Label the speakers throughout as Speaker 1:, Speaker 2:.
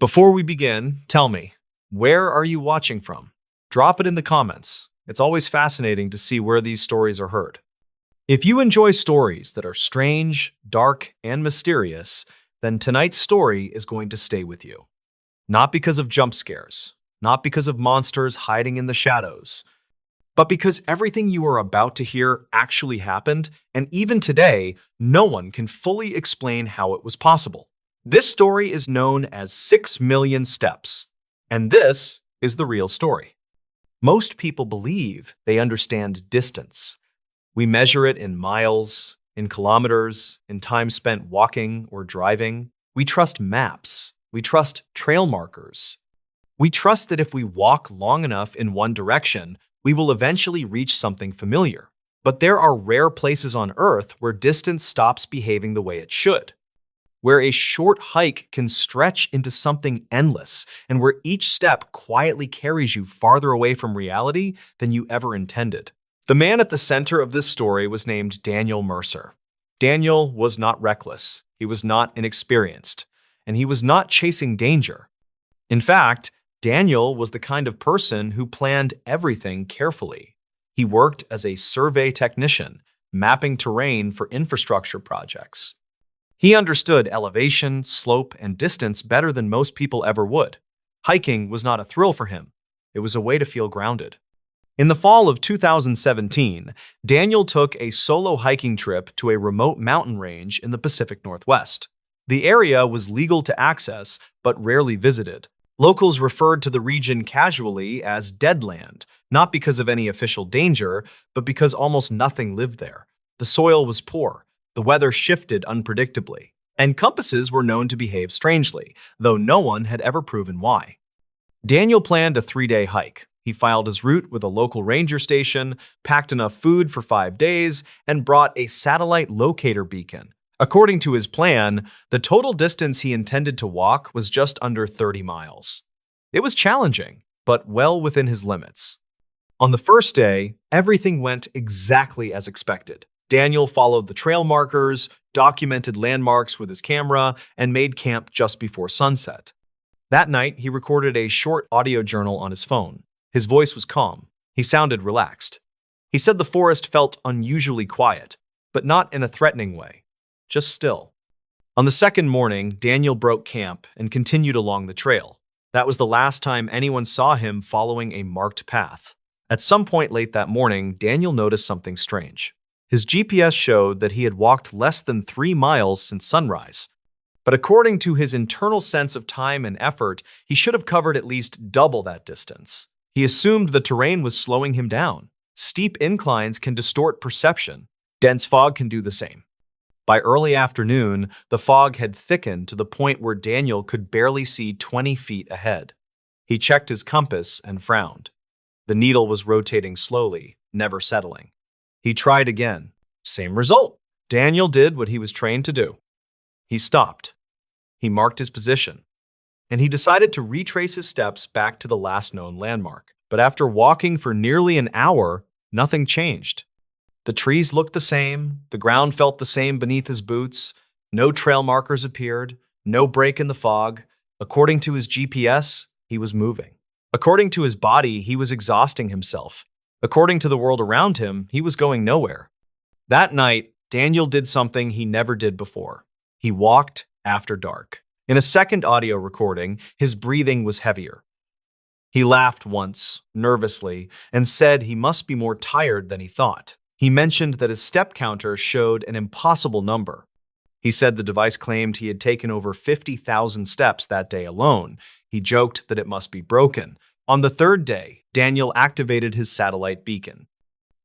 Speaker 1: Before we begin, tell me, where are you watching from? Drop it in the comments. It's always fascinating to see where these stories are heard. If you enjoy stories that are strange, dark, and mysterious, then tonight's story is going to stay with you. Not because of jump scares, not because of monsters hiding in the shadows, but because everything you are about to hear actually happened, and even today, no one can fully explain how it was possible. This story is known as 6 Million Steps, and this is the real story. Most people believe they understand distance. We measure it in miles, in kilometers, in time spent walking or driving. We trust maps. We trust trail markers. We trust that if we walk long enough in one direction, we will eventually reach something familiar. But there are rare places on Earth where distance stops behaving the way it should, where a short hike can stretch into something endless, and where each step quietly carries you farther away from reality than you ever intended. The man at the center of this story was named Daniel Mercer. Daniel was not reckless, he was not inexperienced, and he was not chasing danger. In fact, Daniel was the kind of person who planned everything carefully. He worked as a survey technician, mapping terrain for infrastructure projects. He understood elevation, slope, and distance better than most people ever would. Hiking was not a thrill for him. It was a way to feel grounded. In the fall of 2017, Daniel took a solo hiking trip to a remote mountain range in the Pacific Northwest. The area was legal to access, but rarely visited. Locals referred to the region casually as Deadland, not because of any official danger, but because almost nothing lived there. The soil was poor. The weather shifted unpredictably, and compasses were known to behave strangely, though no one had ever proven why. Daniel planned a 3-day hike. He filed his route with a local ranger station, packed enough food for 5 days, and brought a satellite locator beacon. According to his plan, the total distance he intended to walk was just under 30 miles. It was challenging, but well within his limits. On the first day, everything went exactly as expected. Daniel followed the trail markers, documented landmarks with his camera, and made camp just before sunset. That night, he recorded a short audio journal on his phone. His voice was calm. He sounded relaxed. He said the forest felt unusually quiet, but not in a threatening way, just still. On the second morning, Daniel broke camp and continued along the trail. That was the last time anyone saw him following a marked path. At some point late that morning, Daniel noticed something strange. His GPS showed that he had walked less than 3 miles since sunrise. But according to his internal sense of time and effort, he should have covered at least double that distance. He assumed the terrain was slowing him down. Steep inclines can distort perception. Dense fog can do the same. By early afternoon, the fog had thickened to the point where Daniel could barely see 20 feet ahead. He checked his compass and frowned. The needle was rotating slowly, never settling. He tried again. Same result. Daniel did what he was trained to do. He stopped. He marked his position. And he decided to retrace his steps back to the last known landmark. But after walking for nearly an hour, nothing changed. The trees looked the same, the ground felt the same beneath his boots, no trail markers appeared, no break in the fog. According to his GPS, he was moving. According to his body, he was exhausting himself. According to the world around him, he was going nowhere. That night, Daniel did something he never did before. He walked after dark. In a second audio recording, his breathing was heavier. He laughed once, nervously, and said he must be more tired than he thought. He mentioned that his step counter showed an impossible number. He said the device claimed he had taken over 50,000 steps that day alone. He joked that it must be broken. On the third day, Daniel activated his satellite beacon.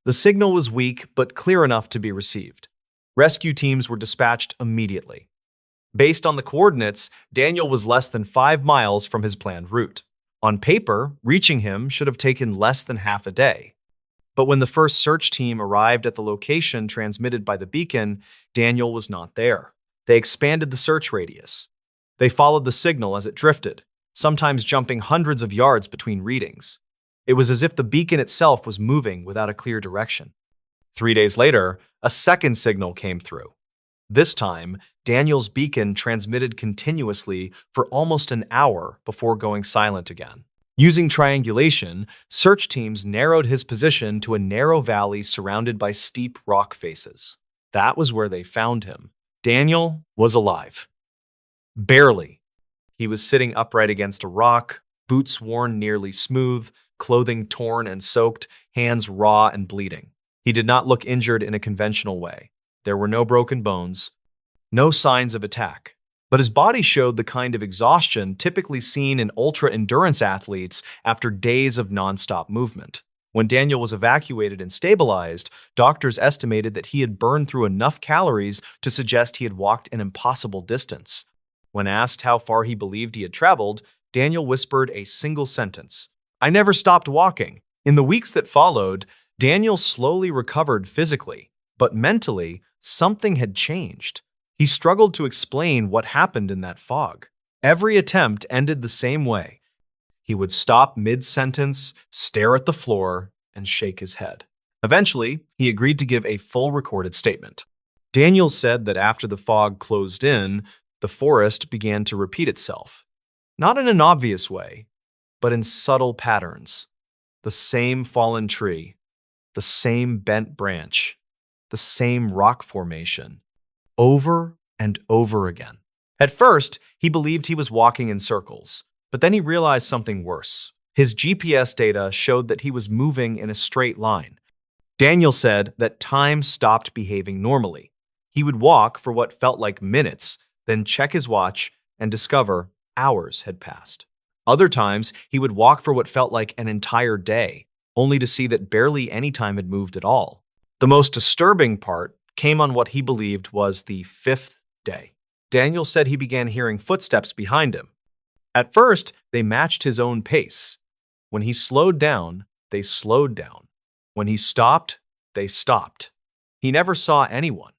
Speaker 1: The signal was weak, but clear enough to be received. Rescue teams were dispatched immediately. Based on the coordinates, Daniel was less than 5 miles from his planned route. On paper, reaching him should have taken less than half a day. But when the first search team arrived at the location transmitted by the beacon, Daniel was not there. They expanded the search radius. They followed the signal as it drifted, sometimes jumping hundreds of yards between readings. It was as if the beacon itself was moving without a clear direction. 3 days later, a second signal came through. This time, Daniel's beacon transmitted continuously for almost an hour before going silent again. Using triangulation, search teams narrowed his position to a narrow valley surrounded by steep rock faces. That was where they found him. Daniel was alive. Barely. He was sitting upright against a rock, boots worn nearly smooth, clothing torn and soaked, hands raw and bleeding. He did not look injured in a conventional way. There were no broken bones, no signs of attack. But his body showed the kind of exhaustion typically seen in ultra-endurance athletes after days of nonstop movement. When Daniel was evacuated and stabilized, doctors estimated that he had burned through enough calories to suggest he had walked an impossible distance. When asked how far he believed he had traveled, Daniel whispered a single sentence: "I never stopped walking." In the weeks that followed, Daniel slowly recovered physically, but mentally, something had changed. He struggled to explain what happened in that fog. Every attempt ended the same way. He would stop mid-sentence, stare at the floor, and shake his head. Eventually, he agreed to give a full recorded statement. Daniel said that after the fog closed in, the forest began to repeat itself. Not in an obvious way, but in subtle patterns. The same fallen tree, the same bent branch, the same rock formation, over and over again. At first, he believed he was walking in circles, but then he realized something worse. His GPS data showed that he was moving in a straight line. Daniel said that time stopped behaving normally. He would walk for what felt like minutes, then check his watch and discover hours had passed. Other times, he would walk for what felt like an entire day, only to see that barely any time had moved at all. The most disturbing part came on what he believed was the fifth day. Daniel said he began hearing footsteps behind him. At first, they matched his own pace. When he slowed down, they slowed down. When he stopped, they stopped. He never saw anyone.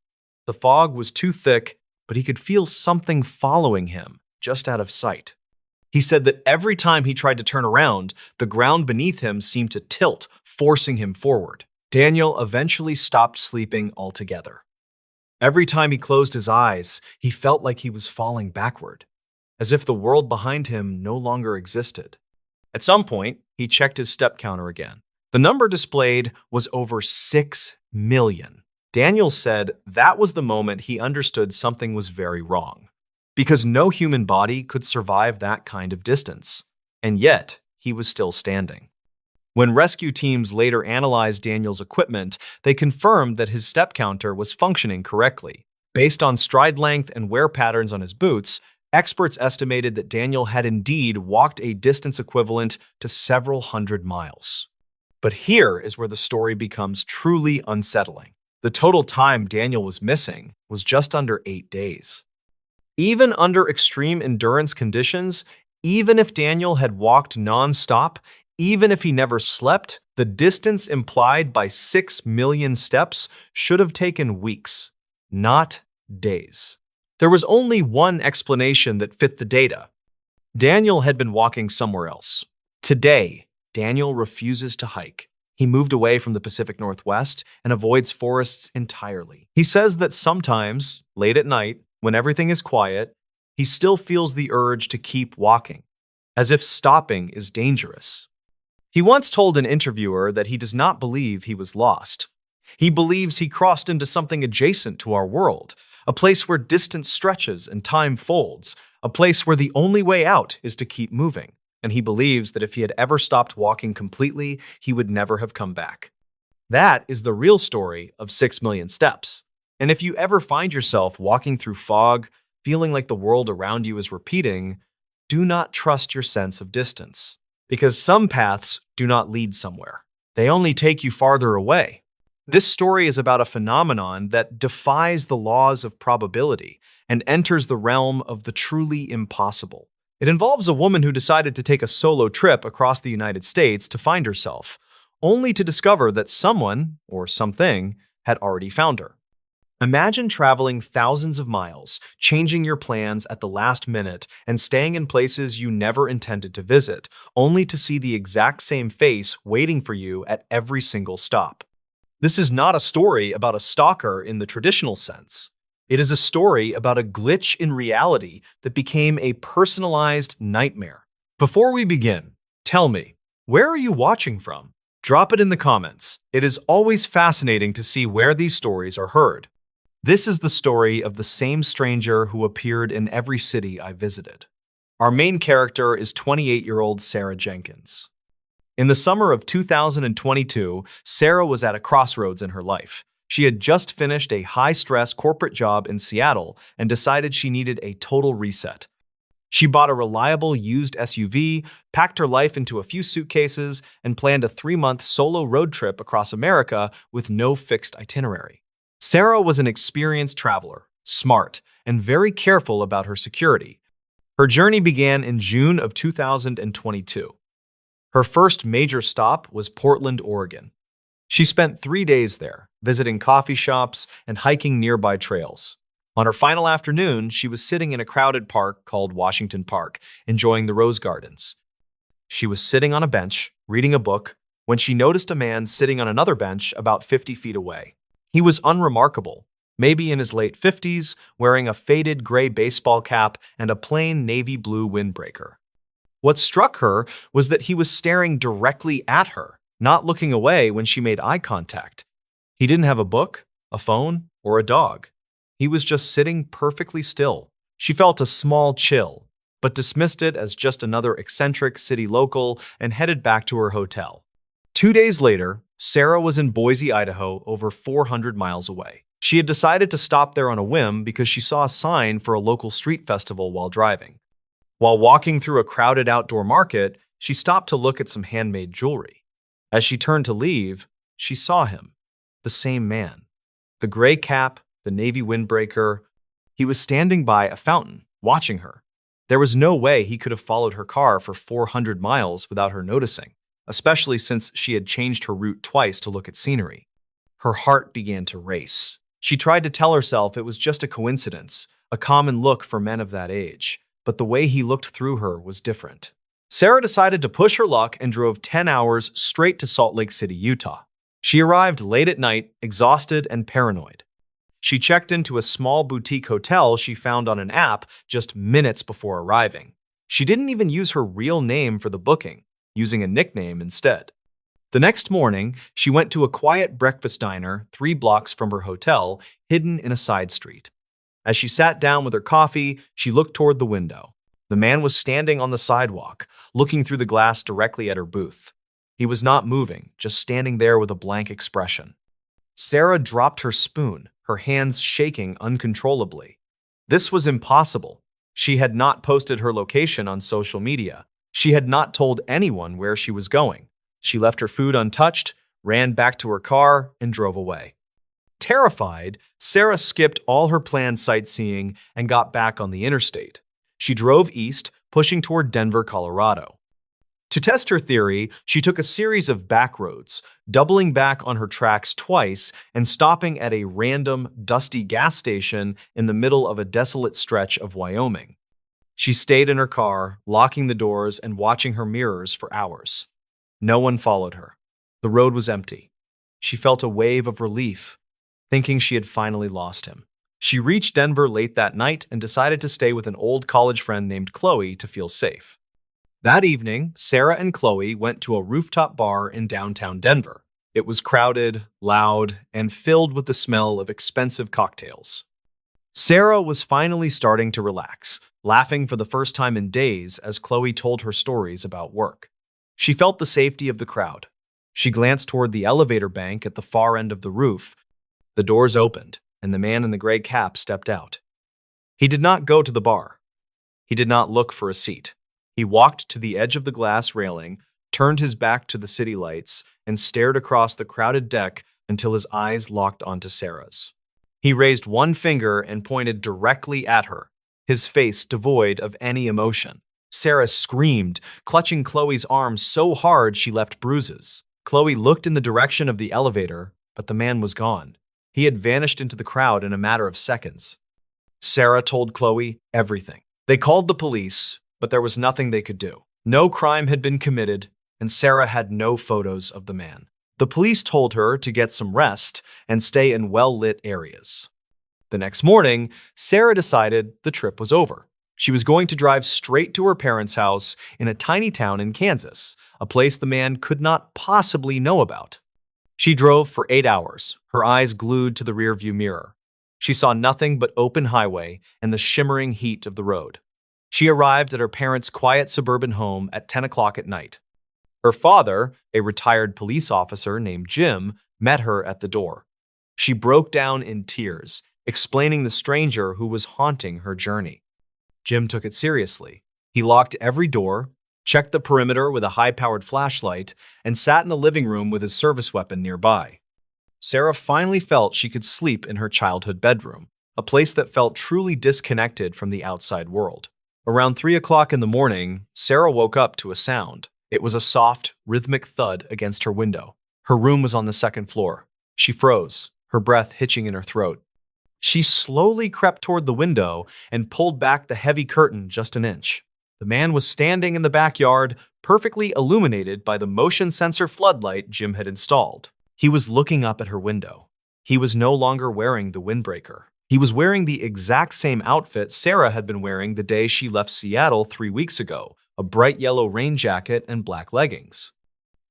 Speaker 1: The fog was too thick, but he could feel something following him, just out of sight. He said that every time he tried to turn around, the ground beneath him seemed to tilt, forcing him forward. Daniel eventually stopped sleeping altogether. Every time he closed his eyes, he felt like he was falling backward, as if the world behind him no longer existed. At some point, he checked his step counter again. The number displayed was over 6 million. Daniel said that was the moment he understood something was very wrong, because no human body could survive that kind of distance. And yet, he was still standing. When rescue teams later analyzed Daniel's equipment, they confirmed that his step counter was functioning correctly. Based on stride length and wear patterns on his boots, experts estimated that Daniel had indeed walked a distance equivalent to several hundred miles. But here is where the story becomes truly unsettling. The total time Daniel was missing was just under 8 days. Even under extreme endurance conditions, even if Daniel had walked non-stop, even if he never slept, the distance implied by 6 million steps should have taken weeks, not days. There was only one explanation that fit the data. Daniel had been walking somewhere else. Today, Daniel refuses to hike. He moved away from the Pacific Northwest and avoids forests entirely. He says that sometimes, late at night, when everything is quiet, he still feels the urge to keep walking, as if stopping is dangerous. He once told an interviewer that he does not believe he was lost. He believes he crossed into something adjacent to our world, a place where distance stretches and time folds, a place where the only way out is to keep moving. And he believes that if he had ever stopped walking completely, he would never have come back. That is the real story of 6 million steps. And if you ever find yourself walking through fog, feeling like the world around you is repeating, do not trust your sense of distance. Because some paths do not lead somewhere. They only take you farther away. This story is about a phenomenon that defies the laws of probability and enters the realm of the truly impossible. It involves a woman who decided to take a solo trip across the United States to find herself, only to discover that someone, or something, had already found her. Imagine traveling thousands of miles, changing your plans at the last minute, and staying in places you never intended to visit, only to see the exact same face waiting for you at every single stop. This is not a story about a stalker in the traditional sense. It is a story about a glitch in reality that became a personalized nightmare. Before we begin, tell me, where are you watching from? Drop it in the comments. It is always fascinating to see where these stories are heard. This is the story of the same stranger who appeared in every city I visited. Our main character is 28-year-old Sarah Jenkins. In the summer of 2022, Sarah was at a crossroads in her life. She had just finished a high-stress corporate job in Seattle and decided she needed a total reset. She bought a reliable used SUV, packed her life into a few suitcases, and planned a 3-month solo road trip across America with no fixed itinerary. Sarah was an experienced traveler, smart, and very careful about her security. Her journey began in June of 2022. Her first major stop was Portland, Oregon. She spent 3 days there, visiting coffee shops and hiking nearby trails. On her final afternoon, she was sitting in a crowded park called Washington Park, enjoying the rose gardens. She was sitting on a bench, reading a book, when she noticed a man sitting on another bench about 50 feet away. He was unremarkable, maybe in his late 50s, wearing a faded gray baseball cap and a plain navy blue windbreaker. What struck her was that he was staring directly at her, not looking away when she made eye contact. He didn't have a book, a phone, or a dog. He was just sitting perfectly still. She felt a small chill, but dismissed it as just another eccentric city local and headed back to her hotel. 2 days later, Sarah was in Boise, Idaho, over 400 miles away. She had decided to stop there on a whim because she saw a sign for a local street festival while driving. While walking through a crowded outdoor market, she stopped to look at some handmade jewelry. As she turned to leave, she saw him, the same man. The gray cap, the navy windbreaker. He was standing by a fountain, watching her. There was no way he could have followed her car for 400 miles without her noticing, especially since she had changed her route twice to look at scenery. Her heart began to race. She tried to tell herself it was just a coincidence, a common look for men of that age, but the way he looked through her was different. Sarah decided to push her luck and drove 10 hours straight to Salt Lake City, Utah. She arrived late at night, exhausted and paranoid. She checked into a small boutique hotel she found on an app just minutes before arriving. She didn't even use her real name for the booking, using a nickname instead. The next morning, she went to a quiet breakfast diner 3 blocks from her hotel, hidden in a side street. As she sat down with her coffee, she looked toward the window. The man was standing on the sidewalk, looking through the glass directly at her booth. He was not moving, just standing there with a blank expression. Sarah dropped her spoon, her hands shaking uncontrollably. This was impossible. She had not posted her location on social media. She had not told anyone where she was going. She left her food untouched, ran back to her car, and drove away. Terrified, Sarah skipped all her planned sightseeing and got back on the interstate. She drove east, pushing toward Denver, Colorado. To test her theory, she took a series of back roads, doubling back on her tracks twice and stopping at a random, dusty gas station in the middle of a desolate stretch of Wyoming. She stayed in her car, locking the doors and watching her mirrors for hours. No one followed her. The road was empty. She felt a wave of relief, thinking she had finally lost him. She reached Denver late that night and decided to stay with an old college friend named Chloe to feel safe. That evening, Sarah and Chloe went to a rooftop bar in downtown Denver. It was crowded, loud, and filled with the smell of expensive cocktails. Sarah was finally starting to relax, laughing for the first time in days as Chloe told her stories about work. She felt the safety of the crowd. She glanced toward the elevator bank at the far end of the roof. The doors opened, and the man in the gray cap stepped out. He did not go to the bar. He did not look for a seat. He walked to the edge of the glass railing, turned his back to the city lights, and stared across the crowded deck until his eyes locked onto Sarah's. He raised one finger and pointed directly at her, his face devoid of any emotion. Sarah screamed, clutching Chloe's arm so hard she left bruises. Chloe looked in the direction of the elevator, but the man was gone. He had vanished into the crowd in a matter of seconds. Sarah told Chloe everything. They called the police, but there was nothing they could do. No crime had been committed, and Sarah had no photos of the man. The police told her to get some rest and stay in well-lit areas. The next morning, Sarah decided the trip was over. She was going to drive straight to her parents' house in a tiny town in Kansas, a place the man could not possibly know about. She drove for 8 hours, her eyes glued to the rearview mirror. She saw nothing but open highway and the shimmering heat of the road. She arrived at her parents' quiet suburban home at 10 o'clock at night. Her father, a retired police officer named Jim, met her at the door. She broke down in tears, explaining the stranger who was haunting her journey. Jim took it seriously. He locked every door, checked the perimeter with a high-powered flashlight, and sat in the living room with his service weapon nearby. Sarah finally felt she could sleep in her childhood bedroom, a place that felt truly disconnected from the outside world. Around 3 o'clock in the morning, Sarah woke up to a sound. It was a soft, rhythmic thud against her window. Her room was on the second floor. She froze, her breath hitching in her throat. She slowly crept toward the window and pulled back the heavy curtain just an inch. The man was standing in the backyard, perfectly illuminated by the motion sensor floodlight Jim had installed. He was looking up at her window. He was no longer wearing the windbreaker. He was wearing the exact same outfit Sarah had been wearing the day she left Seattle 3 weeks ago, a bright yellow rain jacket and black leggings.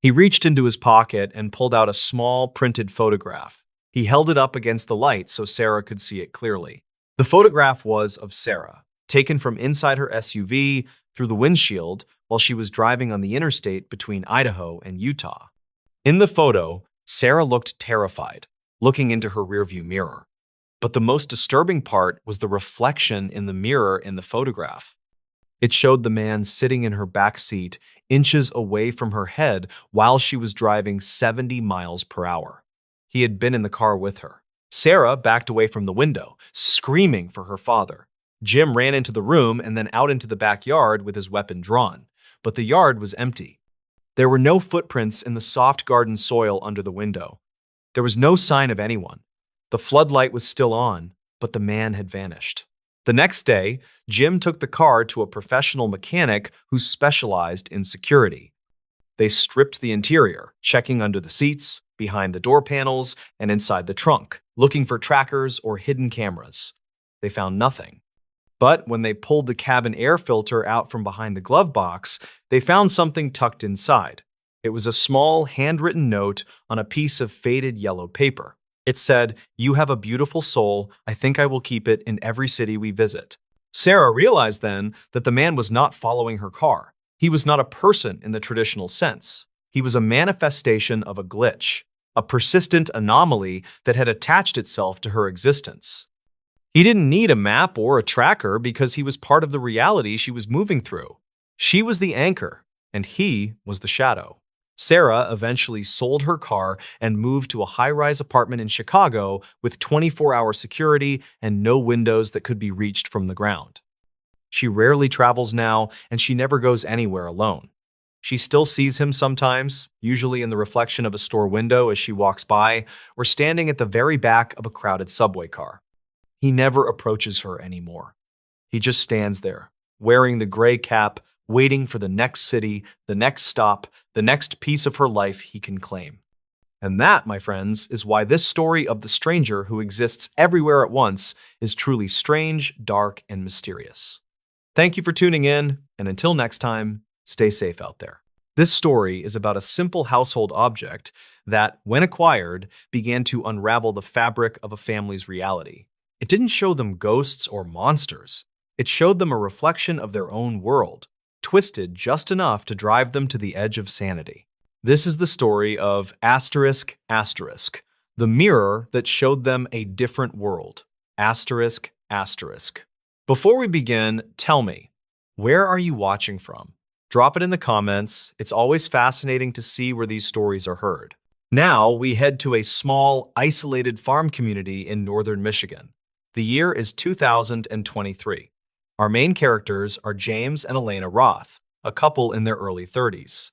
Speaker 1: He reached into his pocket and pulled out a small printed photograph. He held it up against the light so Sarah could see it clearly. The photograph was of Sarah, taken from inside her SUV through the windshield while she was driving on the interstate between Idaho and Utah. In the photo, Sarah looked terrified, looking into her rearview mirror. But the most disturbing part was the reflection in the mirror in the photograph. It showed the man sitting in her back seat, inches away from her head while she was driving 70 miles per hour. He had been in the car with her. Sarah backed away from the window, screaming for her father. Jim ran into the room and then out into the backyard with his weapon drawn, but the yard was empty. There were no footprints in the soft garden soil under the window. There was no sign of anyone. The floodlight was still on, but the man had vanished. The next day, Jim took the car to a professional mechanic who specialized in security. They stripped the interior, checking under the seats, behind the door panels, and inside the trunk, looking for trackers or hidden cameras. They found nothing. But when they pulled the cabin air filter out from behind the glove box, they found something tucked inside. It was a small, handwritten note on a piece of faded yellow paper. It said, "You have a beautiful soul. I think I will keep it in every city we visit." Sarah realized then that the man was not following her car. He was not a person in the traditional sense. He was a manifestation of a glitch, a persistent anomaly that had attached itself to her existence. He didn't need a map or a tracker because he was part of the reality she was moving through. She was the anchor, and he was the shadow. Sarah eventually sold her car and moved to a high-rise apartment in Chicago with 24-hour security and no windows that could be reached from the ground. She rarely travels now, and she never goes anywhere alone. She still sees him sometimes, usually in the reflection of a store window as she walks by, or standing at the very back of a crowded subway car. He never approaches her anymore. He just stands there, wearing the gray cap, waiting for the next city, the next stop, the next piece of her life he can claim. And that, my friends, is why this story of the stranger who exists everywhere at once is truly strange, dark, and mysterious. Thank you for tuning in, and until next time, stay safe out there. This story is about a simple household object that, when acquired, began to unravel the fabric of a family's reality. It didn't show them ghosts or monsters. It showed them a reflection of their own world, twisted just enough to drive them to the edge of sanity. This is the story of asterisk, asterisk, the mirror that showed them a different world. Asterisk, asterisk. Before we begin, tell me, where are you watching from? Drop it in the comments. It's always fascinating to see where these stories are heard. Now we head to a small, isolated farm community in northern Michigan. The year is 2023. Our main characters are James and Elena Roth, a couple in their early 30s.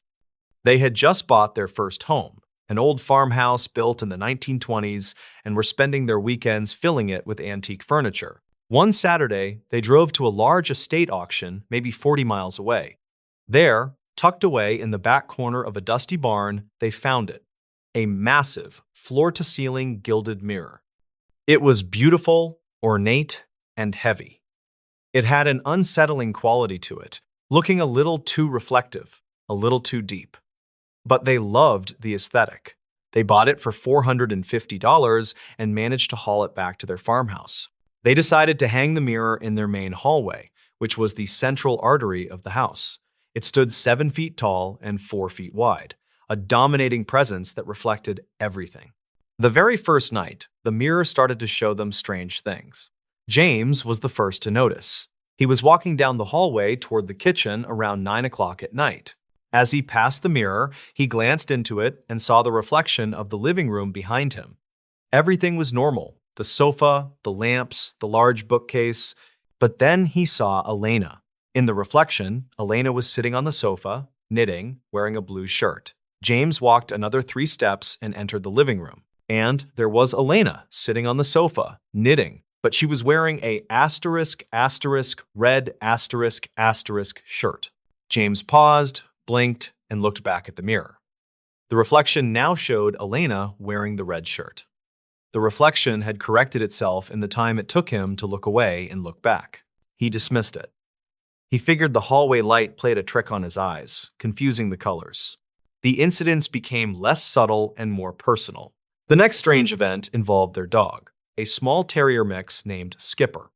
Speaker 1: They had just bought their first home, an old farmhouse built in the 1920s, and were spending their weekends filling it with antique furniture. One Saturday, they drove to a large estate auction, maybe 40 miles away. There, tucked away in the back corner of a dusty barn, they found it, a massive, floor-to-ceiling gilded mirror. It was beautiful, ornate and heavy. It had an unsettling quality to it, looking a little too reflective, a little too deep. But they loved the aesthetic. They bought it for $450 and managed to haul it back to their farmhouse. They decided to hang the mirror in their main hallway, which was the central artery of the house. It stood 7 feet tall and 4 feet wide, a dominating presence that reflected everything. The very first night, the mirror started to show them strange things. James was the first to notice. He was walking down the hallway toward the kitchen around 9 o'clock at night. As he passed the mirror, he glanced into it and saw the reflection of the living room behind him. Everything was normal: the sofa, the lamps, the large bookcase. But then he saw Elena. In the reflection, Elena was sitting on the sofa, knitting, wearing a blue shirt. James walked another 3 steps and entered the living room. And there was Elena sitting on the sofa, knitting, but she was wearing a **red *** shirt. James paused, blinked, and looked back at the mirror. The reflection now showed Elena wearing the red shirt. The reflection had corrected itself in the time it took him to look away and look back. He dismissed it. He figured the hallway light played a trick on his eyes, confusing the colors. The incidents became less subtle and more personal. The next strange event involved their dog, a small terrier mix named Skipper.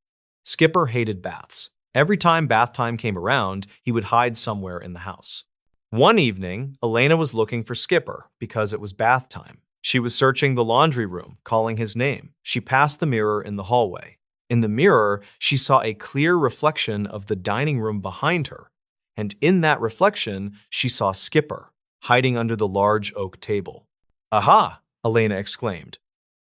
Speaker 1: Skipper hated baths. Every time bath time came around, he would hide somewhere in the house. One evening, Elena was looking for Skipper because it was bath time. She was searching the laundry room, calling his name. She passed the mirror in the hallway. In the mirror, she saw a clear reflection of the dining room behind her, and in that reflection, she saw Skipper, hiding under the large oak table. "Aha!" Elena exclaimed.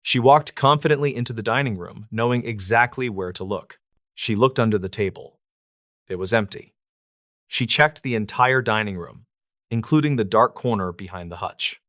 Speaker 1: She walked confidently into the dining room, knowing exactly where to look. She looked under the table. It was empty. She checked the entire dining room, including the dark corner behind the hutch.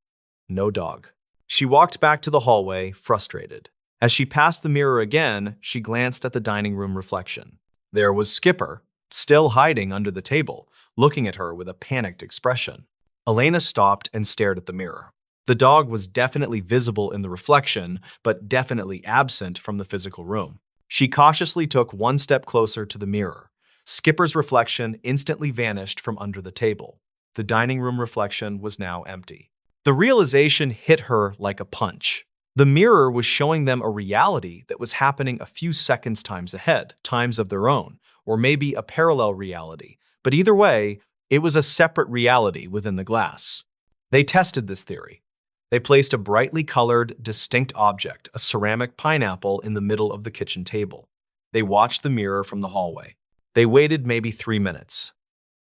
Speaker 1: No dog. She walked back to the hallway, frustrated. As she passed the mirror again, she glanced at the dining room reflection. There was Skipper, still hiding under the table, looking at her with a panicked expression. Elena stopped and stared at the mirror. The dog was definitely visible in the reflection, but definitely absent from the physical room. She cautiously took 1 step closer to the mirror. Skipper's reflection instantly vanished from under the table. The dining room reflection was now empty. The realization hit her like a punch. The mirror was showing them a reality that was happening a few seconds times ahead, times of their own, or maybe a parallel reality. But either way, it was a separate reality within the glass. They tested this theory. They placed a brightly colored, distinct object, a ceramic pineapple, in the middle of the kitchen table. They watched the mirror from the hallway. They waited maybe 3 minutes.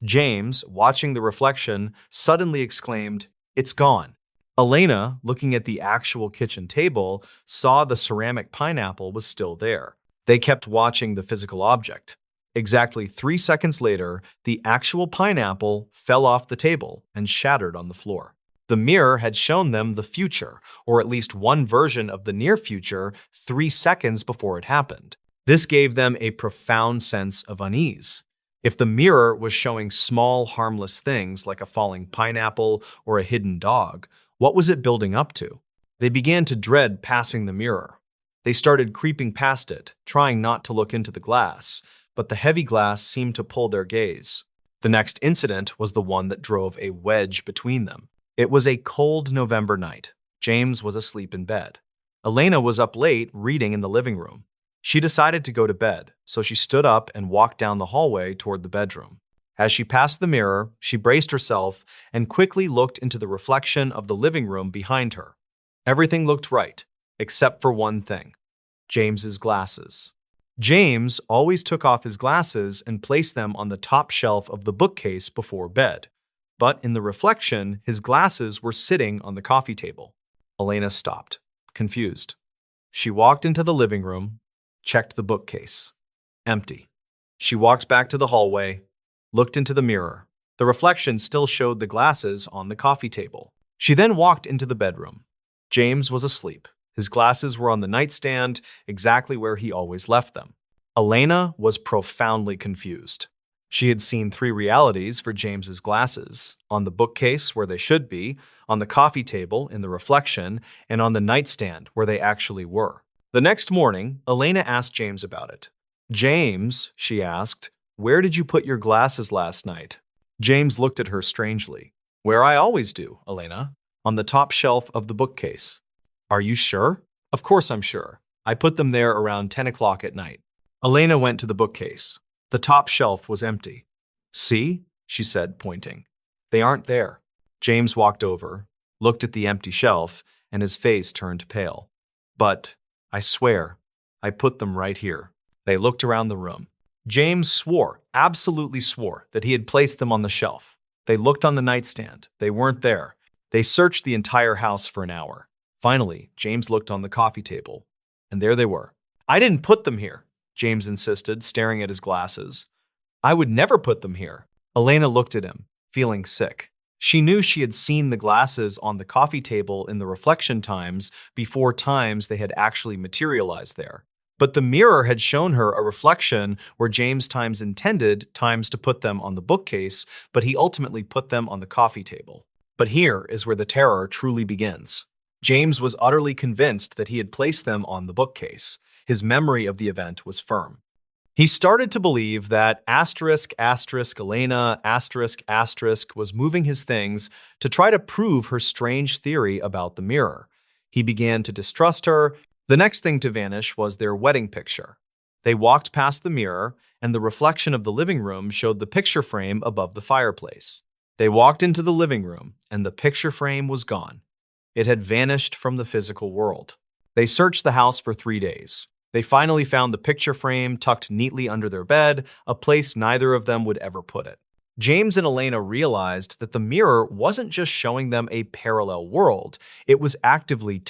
Speaker 1: James, watching the reflection, suddenly exclaimed, "It's gone." Elena, looking at the actual kitchen table, saw the ceramic pineapple was still there. They kept watching the physical object. Exactly 3 seconds later, the actual pineapple fell off the table and shattered on the floor. The mirror had shown them the future, or at least one version of the near future, 3 seconds before it happened. This gave them a profound sense of unease. If the mirror was showing small, harmless things like a falling pineapple or a hidden dog, what was it building up to? They began to dread passing the mirror. They started creeping past it, trying not to look into the glass, but the heavy glass seemed to pull their gaze. The next incident was the one that drove a wedge between them. It was a cold November night. James was asleep in bed. Elena was up late reading in the living room. She decided to go to bed, so she stood up and walked down the hallway toward the bedroom. As she passed the mirror, she braced herself and quickly looked into the reflection of the living room behind her. Everything looked right, except for one thing: James's glasses. James always took off his glasses and placed them on the top shelf of the bookcase before bed. But in the reflection, his glasses were sitting on the coffee table. Elena stopped, confused. She walked into the living room, checked the bookcase. Empty. She walked back to the hallway, looked into the mirror. The reflection still showed the glasses on the coffee table. She then walked into the bedroom. James was asleep. His glasses were on the nightstand, exactly where he always left them. Elena was profoundly confused. She had seen 3 realities for James's glasses: on the bookcase where they should be, on the coffee table in the reflection, and on the nightstand where they actually were. The next morning, Elena asked James about it. James, she asked, where did you put your glasses last night? James looked at her strangely. Where I always do, Elena. On the top shelf of the bookcase. Are you sure? Of course I'm sure. I put them there around 10 o'clock at night. Elena went to the bookcase. The top shelf was empty. See? She said, pointing. They aren't there. James walked over, looked at the empty shelf, and his face turned pale. But, I swear, I put them right here. They looked around the room. James swore, absolutely swore, that he had placed them on the shelf. They looked on the nightstand. They weren't there. They searched the entire house for an hour. Finally, James looked on the coffee table, and there they were. I didn't put them here, James insisted, staring at his glasses. I would never put them here. Elena looked at him, feeling sick. She knew she had seen the glasses on the coffee table in the reflection times before times they had actually materialized there. But the mirror had shown her a reflection where James times intended times to put them on the bookcase, but he ultimately put them on the coffee table. But here is where the terror truly begins. James was utterly convinced that he had placed them on the bookcase. His memory of the event was firm. He started to believe that Elena was moving his things to try to prove her strange theory about the mirror. He began to distrust her. The next thing to vanish was their wedding picture. They walked past the mirror, and the reflection of the living room showed the picture frame above the fireplace. They walked into the living room, and the picture frame was gone. It had vanished from the physical world. They searched the house for 3 days. They finally found the picture frame tucked neatly under their bed, a place neither of them would ever put it. James and Elena realized that the mirror wasn't just showing them a parallel world, it was actively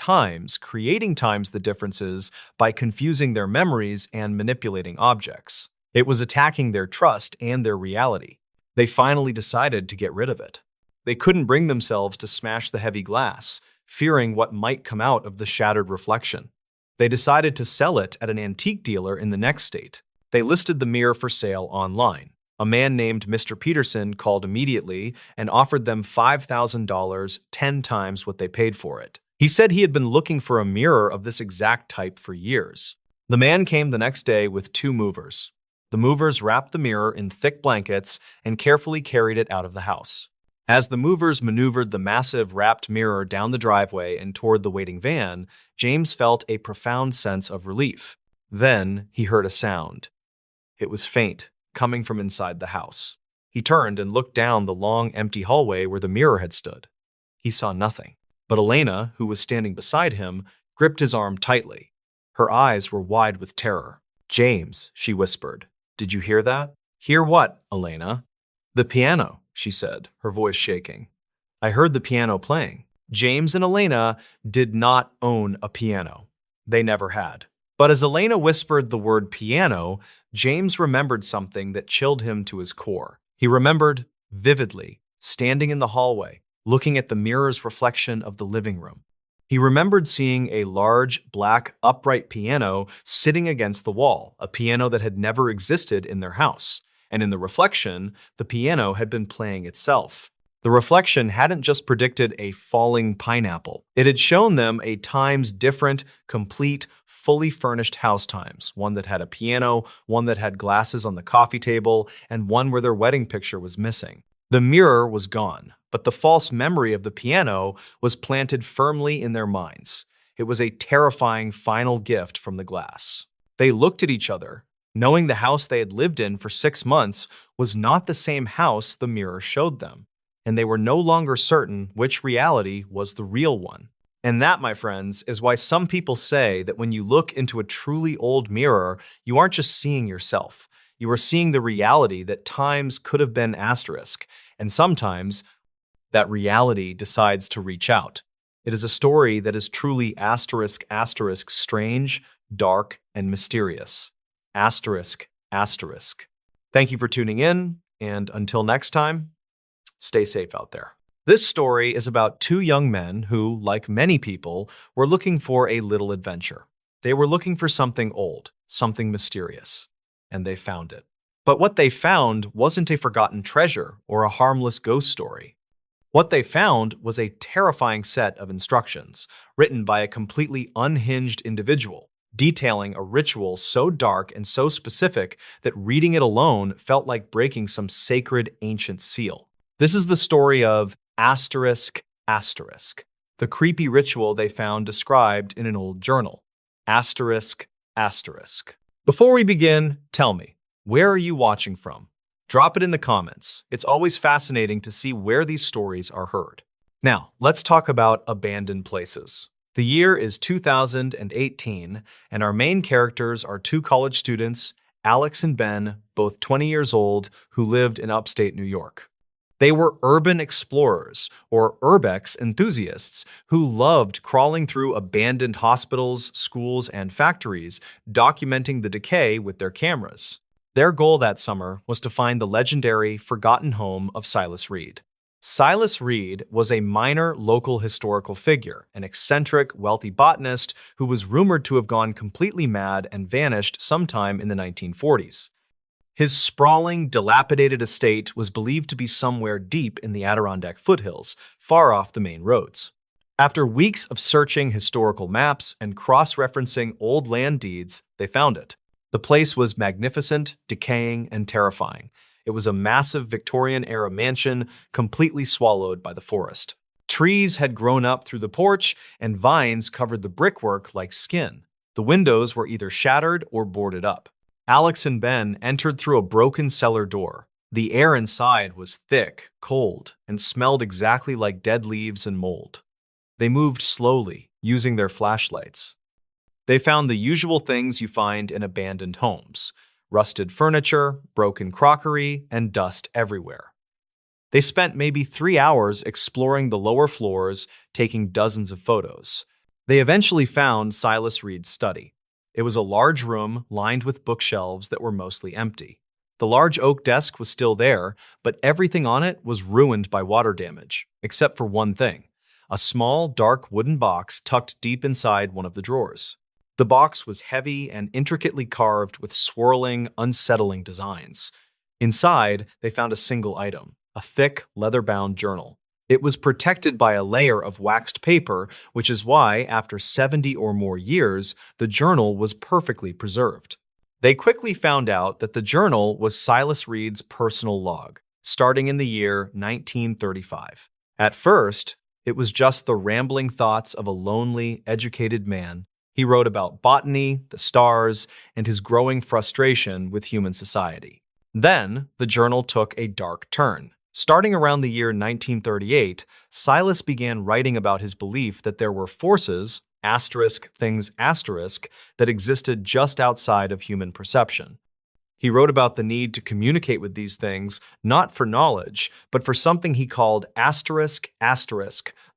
Speaker 1: creating the differences by confusing their memories and manipulating objects. It was attacking their trust and their reality. They finally decided to get rid of it. They couldn't bring themselves to smash the heavy glass, fearing what might come out of the shattered reflection. They decided to sell it at an antique dealer in the next state. They listed the mirror for sale online. A man named Mr. Peterson called immediately and offered them $5,000, 10 times what they paid for it. He said he had been looking for a mirror of this exact type for years. The man came the next day with 2 movers. The movers wrapped the mirror in thick blankets and carefully carried it out of the house. As the movers maneuvered the massive wrapped mirror down the driveway and toward the waiting van, James felt a profound sense of relief. Then he heard a sound. It was faint, coming from inside the house. He turned and looked down the long, empty hallway where the mirror had stood. He saw nothing, but Elena, who was standing beside him, gripped his arm tightly. Her eyes were wide with terror. James, she whispered, did you hear that? Hear what, Elena? The piano, she said, her voice shaking. I heard the piano playing. James and Elena did not own a piano. They never had. But as Elena whispered the word piano, James remembered something that chilled him to his core. He remembered, vividly, standing in the hallway, looking at the mirror's reflection of the living room. He remembered seeing a large, black, upright piano sitting against the wall, a piano that had never existed in their house. And in the reflection, the piano had been playing itself. The reflection hadn't just predicted a falling pineapple. It had shown them a times different, complete, fully furnished house times. One that had a piano, one that had glasses on the coffee table, and one where their wedding picture was missing. The mirror was gone, but the false memory of the piano was planted firmly in their minds. It was a terrifying final gift from the glass. They looked at each other, knowing the house they had lived in for 6 months was not the same house the mirror showed them, and they were no longer certain which reality was the real one. And that, my friends, is why some people say that when you look into a truly old mirror, you aren't just seeing yourself. You are seeing the reality that times could have been asterisk, and sometimes that reality decides to reach out. It is a story that is truly asterisk, strange, dark, and mysterious. Asterisk. Thank you for tuning in, and until next time, stay safe out there. This story is about 2 young men who, like many people, were looking for a little adventure. They were looking for something old, something mysterious, and they found it. But what they found wasn't a forgotten treasure or a harmless ghost story. What they found was a terrifying set of instructions, written by a completely unhinged individual, detailing a ritual so dark and so specific that reading it alone felt like breaking some sacred ancient seal. This is the story of ***, the creepy ritual they found described in an old journal. ***. Before we begin, tell me, where are you watching from? Drop it in the comments. It's always fascinating to see where these stories are heard. Now, let's talk about abandoned places. The year is 2018, and our main characters are two college students, Alex and Ben, both 20 years old, who lived in upstate New York. They were urban explorers, or urbex enthusiasts, who loved crawling through abandoned hospitals, schools, and factories, documenting the decay with their cameras. Their goal that summer was to find the legendary forgotten home of Silas Reed. Silas Reed was a minor local historical figure, an eccentric, wealthy botanist who was rumored to have gone completely mad and vanished sometime in the 1940s. His sprawling, dilapidated estate was believed to be somewhere deep in the Adirondack foothills, far off the main roads. After weeks of searching historical maps and cross-referencing old land deeds, they found it. The place was magnificent, decaying, and terrifying. It was a massive Victorian-era mansion completely swallowed by the forest. Trees had grown up through the porch, and vines covered the brickwork like skin. The windows were either shattered or boarded up. Alex and Ben entered through a broken cellar door. The air inside was thick, cold, and smelled exactly like dead leaves and mold. They moved slowly, using their flashlights. They found the usual things you find in abandoned homes: rusted furniture, broken crockery, and dust everywhere. They spent maybe 3 hours exploring the lower floors, taking dozens of photos. They eventually found Silas Reed's study. It was a large room lined with bookshelves that were mostly empty. The large oak desk was still there, but everything on it was ruined by water damage, except for one thing: a small, dark wooden box tucked deep inside one of the drawers. The box was heavy and intricately carved with swirling, unsettling designs. Inside, they found a single item: a thick, leather-bound journal. It was protected by a layer of waxed paper, which is why, after 70 or more years, the journal was perfectly preserved. They quickly found out that the journal was Silas Reed's personal log, starting in the year 1935. At first, it was just the rambling thoughts of a lonely, educated man. He wrote about botany, the stars, and his growing frustration with human society. Then, the journal took a dark turn. Starting around the year 1938, Silas began writing about his belief that there were forces, things, that existed just outside of human perception. He wrote about the need to communicate with these things, not for knowledge, but for something he called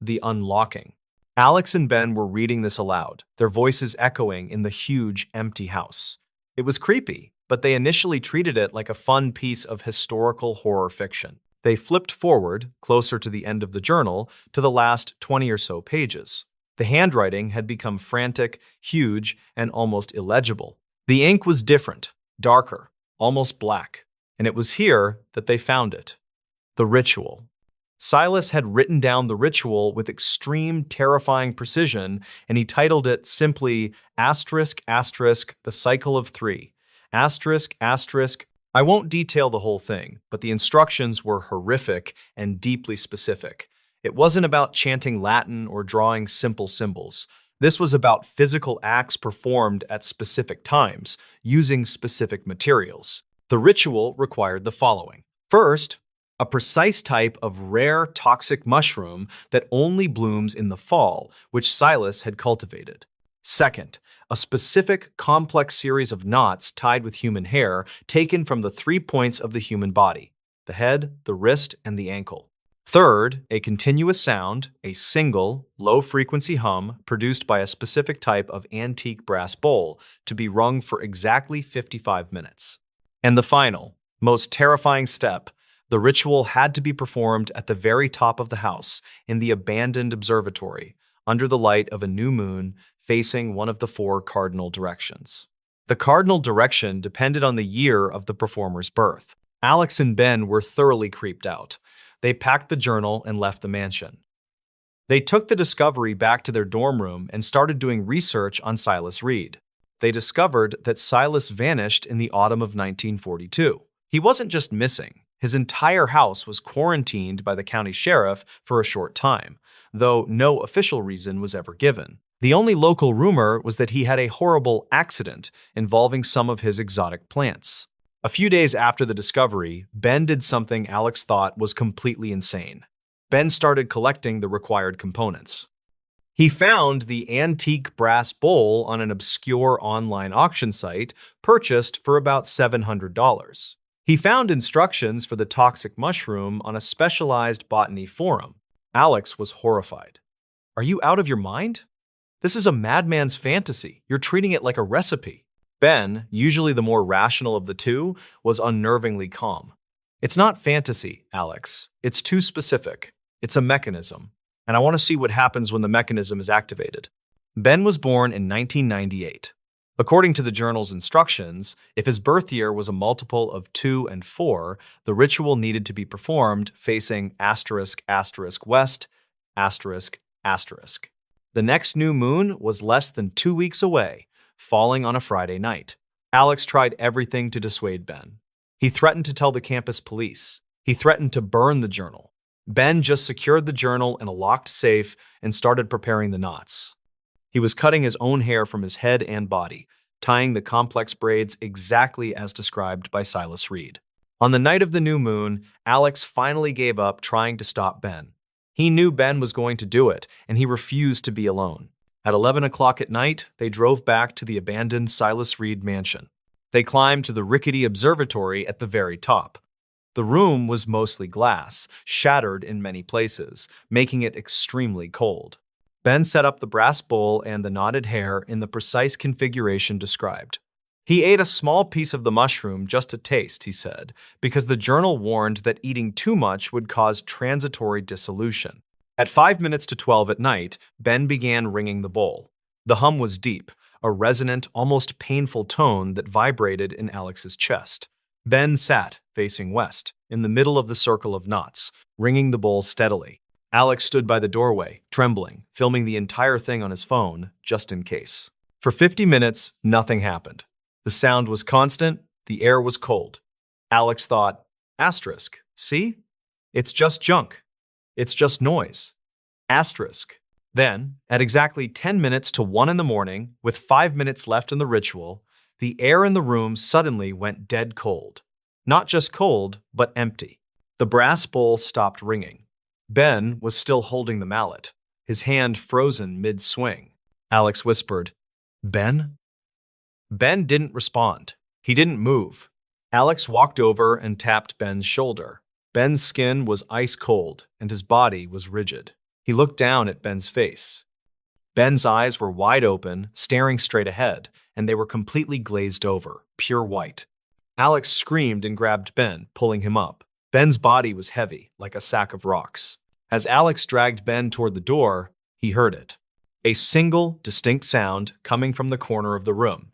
Speaker 1: the unlocking. Alex and Ben were reading this aloud, their voices echoing in the huge, empty house. It was creepy, but they initially treated it like a fun piece of historical horror fiction. They flipped forward, closer to the end of the journal, to the last 20 or so pages. The handwriting had become frantic, huge, and almost illegible. The ink was different, darker, almost black, and it was here that they found it: the ritual. Silas had written down the ritual with extreme, terrifying precision, and he titled it simply ***, the cycle of three. I won't detail the whole thing, but the instructions were horrific and deeply specific. It wasn't about chanting Latin or drawing simple symbols. This was about physical acts performed at specific times, using specific materials. The ritual required the following. First, a precise type of rare toxic mushroom that only blooms in the fall, which Silas had cultivated. Second, a specific complex series of knots tied with human hair taken from the 3 points of the human body: the head, the wrist, and the ankle. Third, a continuous sound, a single, low-frequency hum produced by a specific type of antique brass bowl to be rung for exactly 55 minutes. And the final, most terrifying step: the ritual had to be performed at the very top of the house, in the abandoned observatory, under the light of a new moon, facing one of the 4 cardinal directions. The cardinal direction depended on the year of the performer's birth. Alex and Ben were thoroughly creeped out. They packed the journal and left the mansion. They took the discovery back to their dorm room and started doing research on Silas Reed. they discovered that Silas vanished in the autumn of 1942. He wasn't just missing. His entire house was quarantined by the county sheriff for a short time, though no official reason was ever given. The only local rumor was that he had a horrible accident involving some of his exotic plants. A few days after the discovery, Ben did something Alex thought was completely insane. Ben started collecting the required components. He found the antique brass bowl on an obscure online auction site, purchased for about $700. He found instructions for the toxic mushroom on a specialized botany forum. Alex was horrified. "Are you out of your mind? This is a madman's fantasy. You're treating it like a recipe." Ben, usually the more rational of the two, was unnervingly calm. "It's not fantasy, Alex. It's too specific. It's a mechanism, and I want to see what happens when the mechanism is activated." Ben was born in 1998. According to the journal's instructions, if his birth year was a multiple of 2 and 4, the ritual needed to be performed facing asterisk asterisk west, asterisk asterisk. The next new moon was less than 2 weeks away, falling on a Friday night. Alex tried everything to dissuade Ben. He threatened to tell the campus police. He threatened to burn the journal. Ben just secured the journal in a locked safe and started preparing the knots. He was cutting his own hair from his head and body, tying the complex braids exactly as described by Silas Reed. On the night of the new moon, Alex finally gave up trying to stop Ben. He knew Ben was going to do it, and he refused to be alone. At 11 o'clock at night, they drove back to the abandoned Silas Reed mansion. They climbed to the rickety observatory at the very top. The room was mostly glass, shattered in many places, making it extremely cold. Ben set up the brass bowl and the knotted hair in the precise configuration described. He ate a small piece of the mushroom just to taste, he said, because the journal warned that eating too much would cause transitory dissolution. At 5 minutes to 12 at night, Ben began ringing the bowl. The hum was deep, a resonant, almost painful tone that vibrated in Alex's chest. Ben sat, facing west, in the middle of the circle of knots, ringing the bowl steadily. Alex stood by the doorway, trembling, filming the entire thing on his phone, just in case. For 50 minutes, nothing happened. The sound was constant, the air was cold. Alex thought, asterisk, see? It's just junk. It's just noise. Asterisk. Then, at exactly 10 minutes to 1 in the morning, with 5 minutes left in the ritual, the air in the room suddenly went dead cold. Not just cold, but empty. The brass bowl stopped ringing. Ben was still holding the mallet, his hand frozen mid-swing. Alex whispered, "Ben?" Ben didn't respond. He didn't move. Alex walked over and tapped Ben's shoulder. Ben's skin was ice cold, and his body was rigid. He looked down at Ben's face. Ben's eyes were wide open, staring straight ahead, and they were completely glazed over, pure white. Alex screamed and grabbed Ben, pulling him up. Ben's body was heavy, like a sack of rocks. As Alex dragged Ben toward the door, he heard it. A single, distinct sound coming from the corner of the room.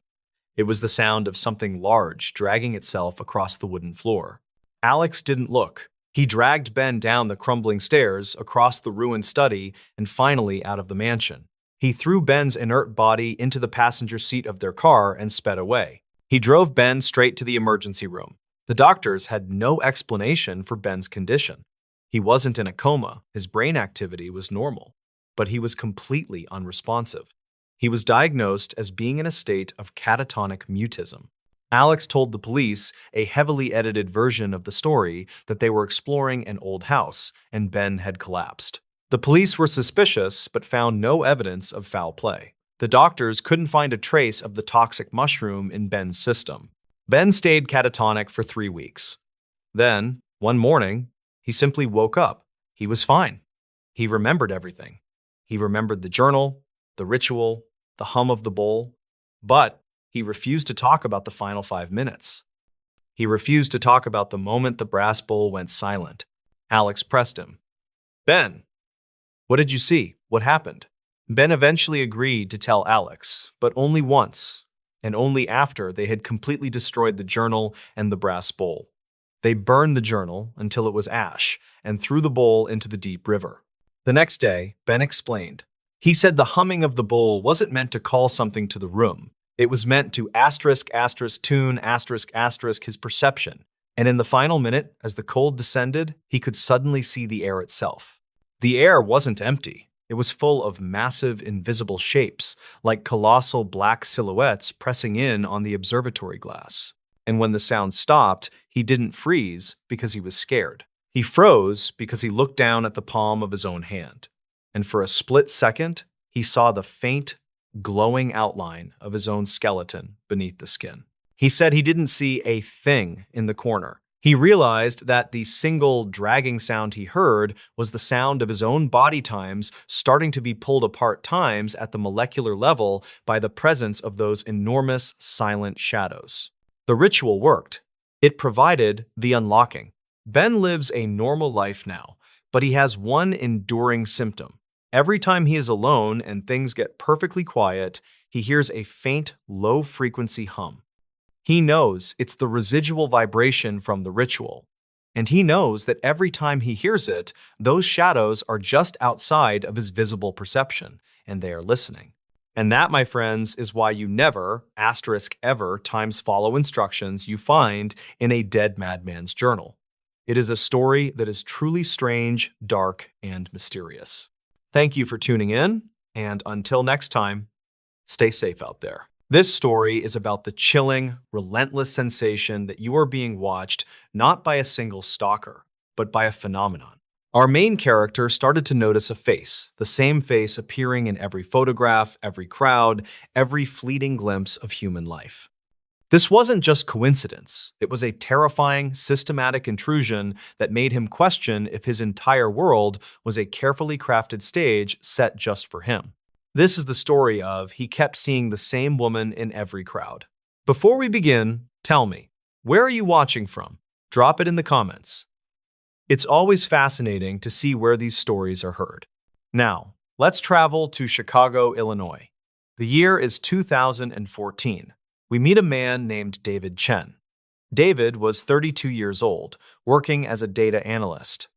Speaker 1: It was the sound of something large dragging itself across the wooden floor. Alex didn't look. He dragged Ben down the crumbling stairs, across the ruined study, and finally out of the mansion. He threw Ben's inert body into the passenger seat of their car and sped away. He drove Ben straight to the emergency room. The doctors had no explanation for Ben's condition. He wasn't in a coma, his brain activity was normal, but he was completely unresponsive. He was diagnosed as being in a state of catatonic mutism. Alex told the police, a heavily edited version of the story, that they were exploring an old house and Ben had collapsed. The police were suspicious but found no evidence of foul play. The doctors couldn't find a trace of the toxic mushroom in Ben's system. Ben stayed catatonic for 3 weeks. Then, one morning, he simply woke up. He was fine. He remembered everything. He remembered the journal, the ritual, the hum of the bowl, but he refused to talk about the final 5 minutes. He refused to talk about the moment the brass bowl went silent. Alex pressed him. "Ben, what did you see? What happened?" Ben eventually agreed to tell Alex, but only once, and only after they had completely destroyed the journal and the brass bowl. They burned the journal until it was ash and threw the bowl into the deep river. The next day, Ben explained. He said the humming of the bowl wasn't meant to call something to the room. It was meant to tune his perception. And in the final minute, as the cold descended, he could suddenly see the air itself. The air wasn't empty. It was full of massive, invisible shapes, like colossal black silhouettes pressing in on the observatory glass. And when the sound stopped, he didn't freeze because he was scared. He froze because he looked down at the palm of his own hand. And for a split second, he saw the faint, glowing outline of his own skeleton beneath the skin. He said he didn't see a thing in the corner. He realized that the single dragging sound he heard was the sound of his own body times starting to be pulled apart times at the molecular level by the presence of those enormous silent shadows. The ritual worked. It provided the unlocking. Ben lives a normal life now, but he has one enduring symptom. Every time he is alone and things get perfectly quiet, he hears a faint, low-frequency hum. He knows it's the residual vibration from the ritual. And he knows that every time he hears it, those shadows are just outside of his visible perception, and they are listening. And that, my friends, is why you never, ever, times follow instructions you find in a dead madman's journal. It is a story that is truly strange, dark, and mysterious. Thank you for tuning in, and until next time, stay safe out there. This story is about the chilling, relentless sensation that you are being watched not by a single stalker, but by a phenomenon. Our main character started to notice a face, the same face appearing in every photograph, every crowd, every fleeting glimpse of human life. This wasn't just coincidence. It was a terrifying, systematic intrusion that made him question if his entire world was a carefully crafted stage set just for him. This is the story of he kept seeing the same woman in every crowd. Before we begin, tell me, where are you watching from? Drop it in the comments. It's always fascinating to see where these stories are heard. Now, let's travel to Chicago, Illinois. The year is 2014. We meet a man named David Chen. David was 32 years old, working as a data analyst.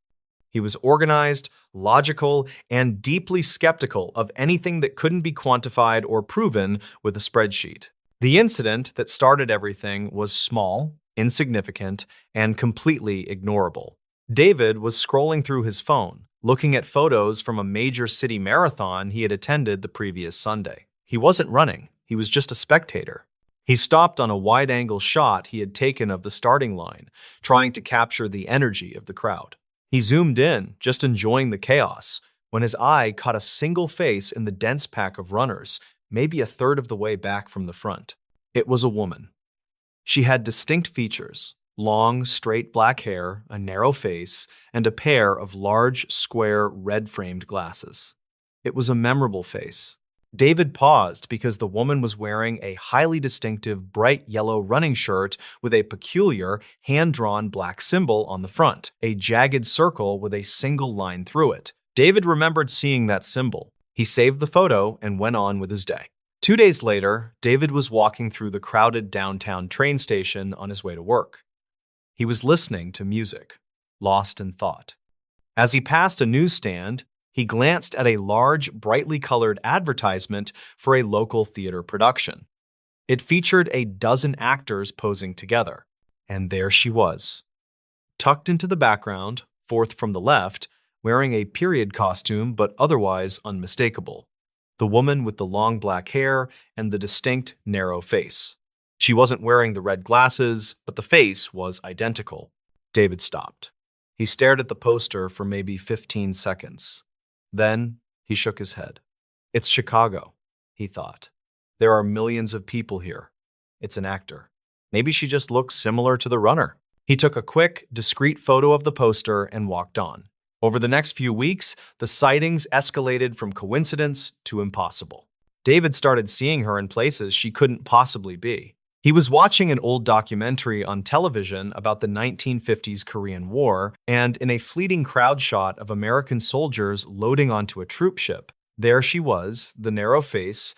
Speaker 1: He was organized, logical, and deeply skeptical of anything that couldn't be quantified or proven with a spreadsheet. The incident that started everything was small, insignificant, and completely ignorable. David was scrolling through his phone, looking at photos from a major city marathon he had attended the previous Sunday. He wasn't running, he was just a spectator. He stopped on a wide-angle shot he had taken of the starting line, trying to capture the energy of the crowd. He zoomed in, just enjoying the chaos, when his eye caught a single face in the dense pack of runners, maybe a third of the way back from the front. It was a woman. She had distinct features, long, straight black hair, a narrow face, and a pair of large, square, red-framed glasses. It was a memorable face. David paused because the woman was wearing a highly distinctive bright yellow running shirt with a peculiar hand-drawn black symbol on the front, a jagged circle with a single line through it. David remembered seeing that symbol. He saved the photo and went on with his day. 2 days later, David was walking through the crowded downtown train station on his way to work. He was listening to music, lost in thought. As he passed a newsstand, he glanced at a large, brightly colored advertisement for a local theater production. It featured a dozen actors posing together, and there she was. Tucked into the background, fourth from the left, wearing a period costume but otherwise unmistakable. The woman with the long black hair and the distinct, narrow face. She wasn't wearing the red glasses, but the face was identical. David stopped. He stared at the poster for maybe 15 seconds. Then he shook his head. It's Chicago, he thought. There are millions of people here. It's an actor. Maybe she just looks similar to the runner. He took a quick, discreet photo of the poster and walked on. Over the next few weeks, the sightings escalated from coincidence to impossible. David started seeing her in places she couldn't possibly be. He was watching an old documentary on television about the 1950s Korean War, and in a fleeting crowd shot of American soldiers loading onto a troop ship, there she was, the narrow face,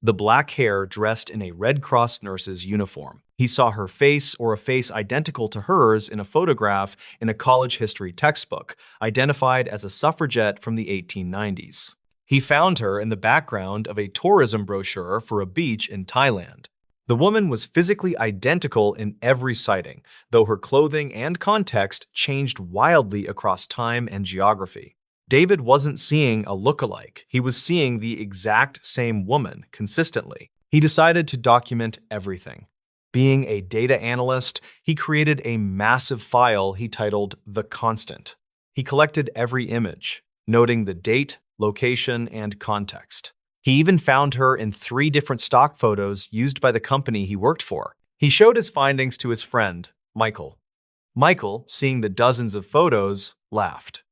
Speaker 1: the black hair dressed in a Red Cross nurse's uniform. He saw her face or a face identical to hers in a photograph in a college history textbook, identified as a suffragette from the 1890s. He found her in the background of a tourism brochure for a beach in Thailand. The woman was physically identical in every sighting, though her clothing and context changed wildly across time and geography. David wasn't seeing a look-alike. He was seeing the exact same woman consistently. He decided to document everything. Being a data analyst, he created a massive file he titled The Constant. He collected every image, noting the date, location, and context. He even found her in 3 different stock photos used by the company he worked for. He showed his findings to his friend, Michael. Michael, seeing the dozens of photos, laughed.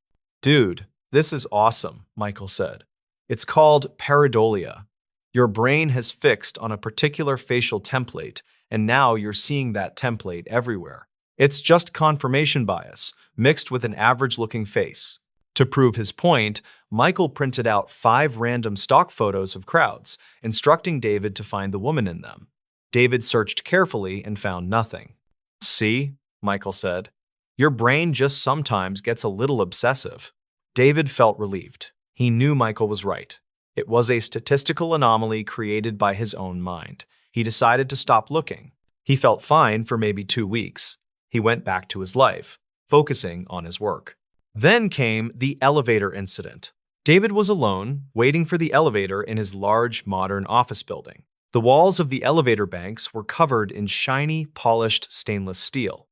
Speaker 1: "Dude, this is awesome," Michael said. "It's called pareidolia. Your brain has fixed on a particular facial template, and now you're seeing that template everywhere. It's just confirmation bias, mixed with an average-looking face." To prove his point, Michael printed out 5 random stock photos of crowds, instructing David to find the woman in them. David searched carefully and found nothing. "See," Michael said, "your brain just sometimes gets a little obsessive." David felt relieved. He knew Michael was right. It was a statistical anomaly created by his own mind. He decided to stop looking. He felt fine for maybe 2 weeks. He went back to his life, focusing on his work. Then came the elevator incident. David was alone, waiting for the elevator in his large, modern office building. The walls of the elevator banks were covered in shiny, polished stainless steel.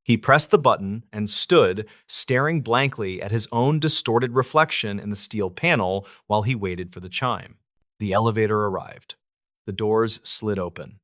Speaker 1: He pressed the button and stood, staring blankly at his own distorted reflection in the steel panel while he waited for the chime. The elevator arrived. The doors slid open.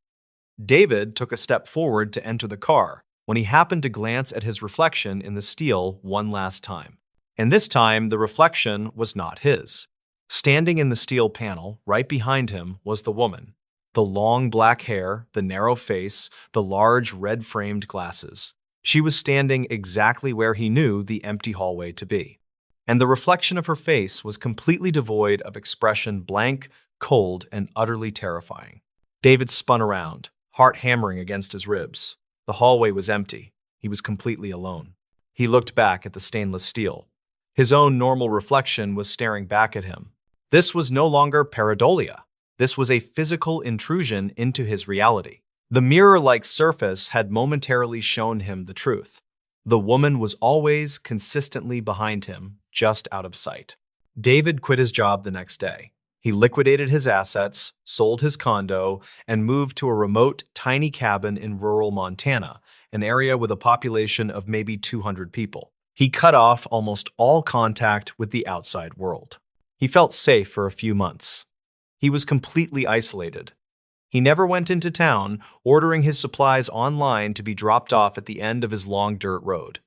Speaker 1: David took a step forward to enter the car, when he happened to glance at his reflection in the steel one last time. And this time, the reflection was not his. Standing in the steel panel, right behind him, was the woman. The long black hair, the narrow face, the large red-framed glasses. She was standing exactly where he knew the empty hallway to be. And the reflection of her face was completely devoid of expression, blank, cold, and utterly terrifying. David spun around, heart hammering against his ribs. The hallway was empty. He was completely alone. He looked back at the stainless steel. His own normal reflection was staring back at him. This was no longer pareidolia. This was a physical intrusion into his reality. The mirror-like surface had momentarily shown him the truth. The woman was always consistently behind him, just out of sight. David quit his job the next day. He liquidated his assets, sold his condo, and moved to a remote, tiny cabin in rural Montana, an area with a population of maybe 200 people. He cut off almost all contact with the outside world. He felt safe for a few months. He was completely isolated. He never went into town, ordering his supplies online to be dropped off at the end of his long dirt road.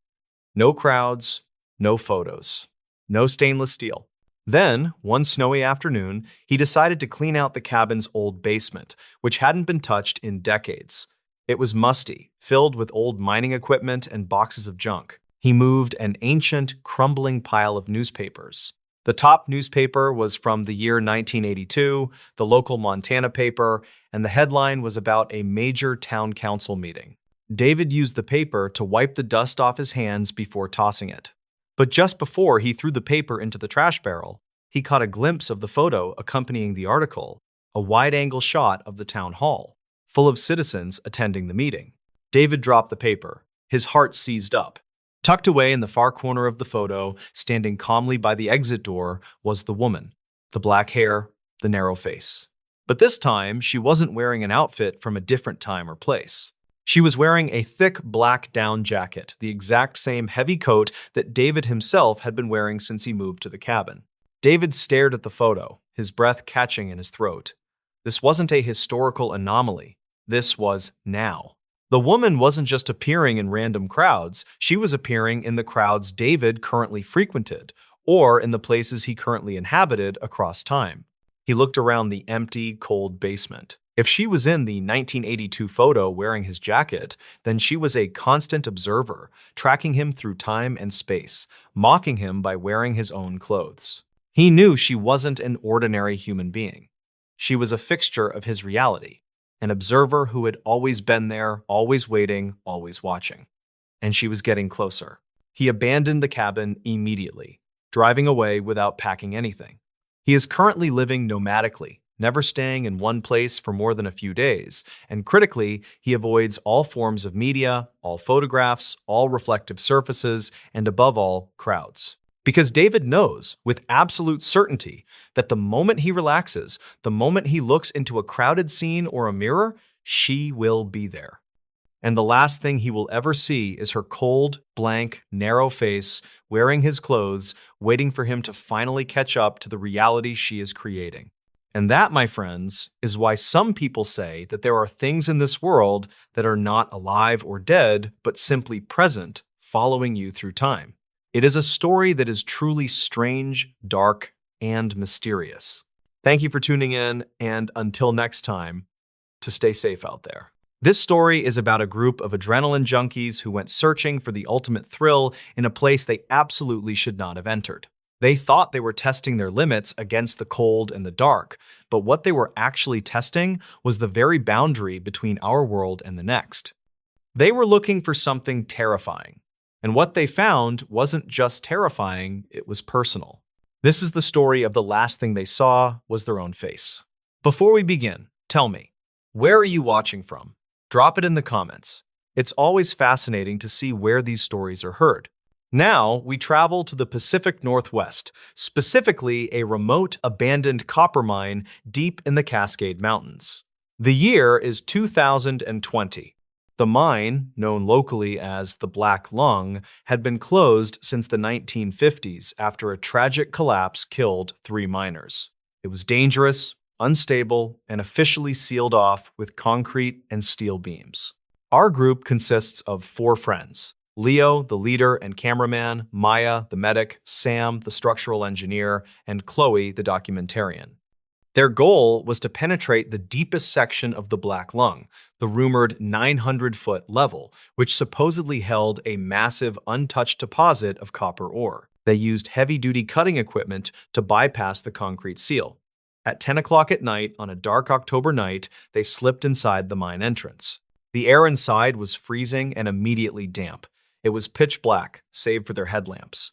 Speaker 1: No crowds, no photos, no stainless steel. Then, one snowy afternoon, he decided to clean out the cabin's old basement, which hadn't been touched in decades. It was musty, filled with old mining equipment and boxes of junk. He moved an ancient, crumbling pile of newspapers. The top newspaper was from the year 1982, the local Montana paper, and the headline was about a major town council meeting. David used the paper to wipe the dust off his hands before tossing it. But just before he threw the paper into the trash barrel, he caught a glimpse of the photo accompanying the article, a wide-angle shot of the town hall, full of citizens attending the meeting. David dropped the paper. His heart seized up. Tucked away in the far corner of the photo, standing calmly by the exit door, was the woman. The black hair, the narrow face. But this time, she wasn't wearing an outfit from a different time or place. She was wearing a thick black down jacket, the exact same heavy coat that David himself had been wearing since he moved to the cabin. David stared at the photo, his breath catching in his throat. This wasn't a historical anomaly. This was now. The woman wasn't just appearing in random crowds, she was appearing in the crowds David currently frequented, or in the places he currently inhabited across time. He looked around the empty, cold basement. If she was in the 1982 photo wearing his jacket, then she was a constant observer, tracking him through time and space, mocking him by wearing his own clothes. He knew she wasn't an ordinary human being. She was a fixture of his reality, an observer who had always been there, always waiting, always watching. And she was getting closer. He abandoned the cabin immediately, driving away without packing anything. He is currently living nomadically, never staying in one place for more than a few days, and critically, he avoids all forms of media, all photographs, all reflective surfaces, and above all, crowds. Because David knows with absolute certainty that the moment he relaxes, the moment he looks into a crowded scene or a mirror, she will be there. And the last thing he will ever see is her cold, blank, narrow face, wearing his clothes, waiting for him to finally catch up to the reality she is creating. And that, my friends, is why some people say that there are things in this world that are not alive or dead, but simply present, following you through time. It is a story that is truly strange, dark, and mysterious. Thank you for tuning in, and until next time, to stay safe out there. This story is about a group of adrenaline junkies who went searching for the ultimate thrill in a place they absolutely should not have entered. They thought they were testing their limits against the cold and the dark, but what they were actually testing was the very boundary between our world and the next. They were looking for something terrifying, and what they found wasn't just terrifying, it was personal. This is the story of the last thing they saw was their own face. Before we begin, tell me, where are you watching from? Drop it in the comments. It's always fascinating to see where these stories are heard. Now, we travel to the Pacific Northwest, specifically a remote, abandoned copper mine deep in the Cascade Mountains. The year is 2020. The mine, known locally as the Black Lung, had been closed since the 1950s after a tragic collapse killed 3 miners. It was dangerous, unstable, and officially sealed off with concrete and steel beams. Our group consists of 4 friends: Leo, the leader and cameraman, Maya, the medic, Sam, the structural engineer, and Chloe, the documentarian. Their goal was to penetrate the deepest section of the Black Lung, the rumored 900-foot level, which supposedly held a massive untouched deposit of copper ore. They used heavy-duty cutting equipment to bypass the concrete seal. At 10 o'clock at night on a dark October night, they slipped inside the mine entrance. The air inside was freezing and immediately damp. It was pitch black, save for their headlamps.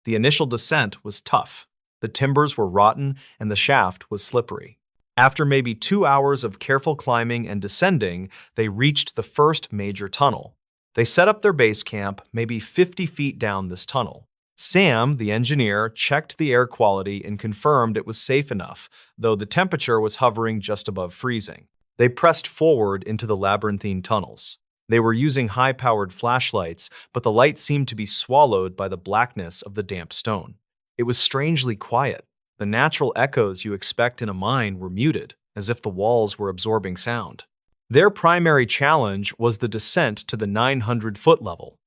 Speaker 1: The initial descent was tough. The timbers were rotten and the shaft was slippery. After maybe 2 hours of careful climbing and descending, they reached the first major tunnel. They set up their base camp maybe 50 feet down this tunnel. Sam, the engineer, checked the air quality and confirmed it was safe enough, though the temperature was hovering just above freezing. They pressed forward into the labyrinthine tunnels. They were using high-powered flashlights, but the light seemed to be swallowed by the blackness of the damp stone. It was strangely quiet. The natural echoes you expect in a mine were muted, as if the walls were absorbing sound. Their primary challenge was the descent to the 900-foot level.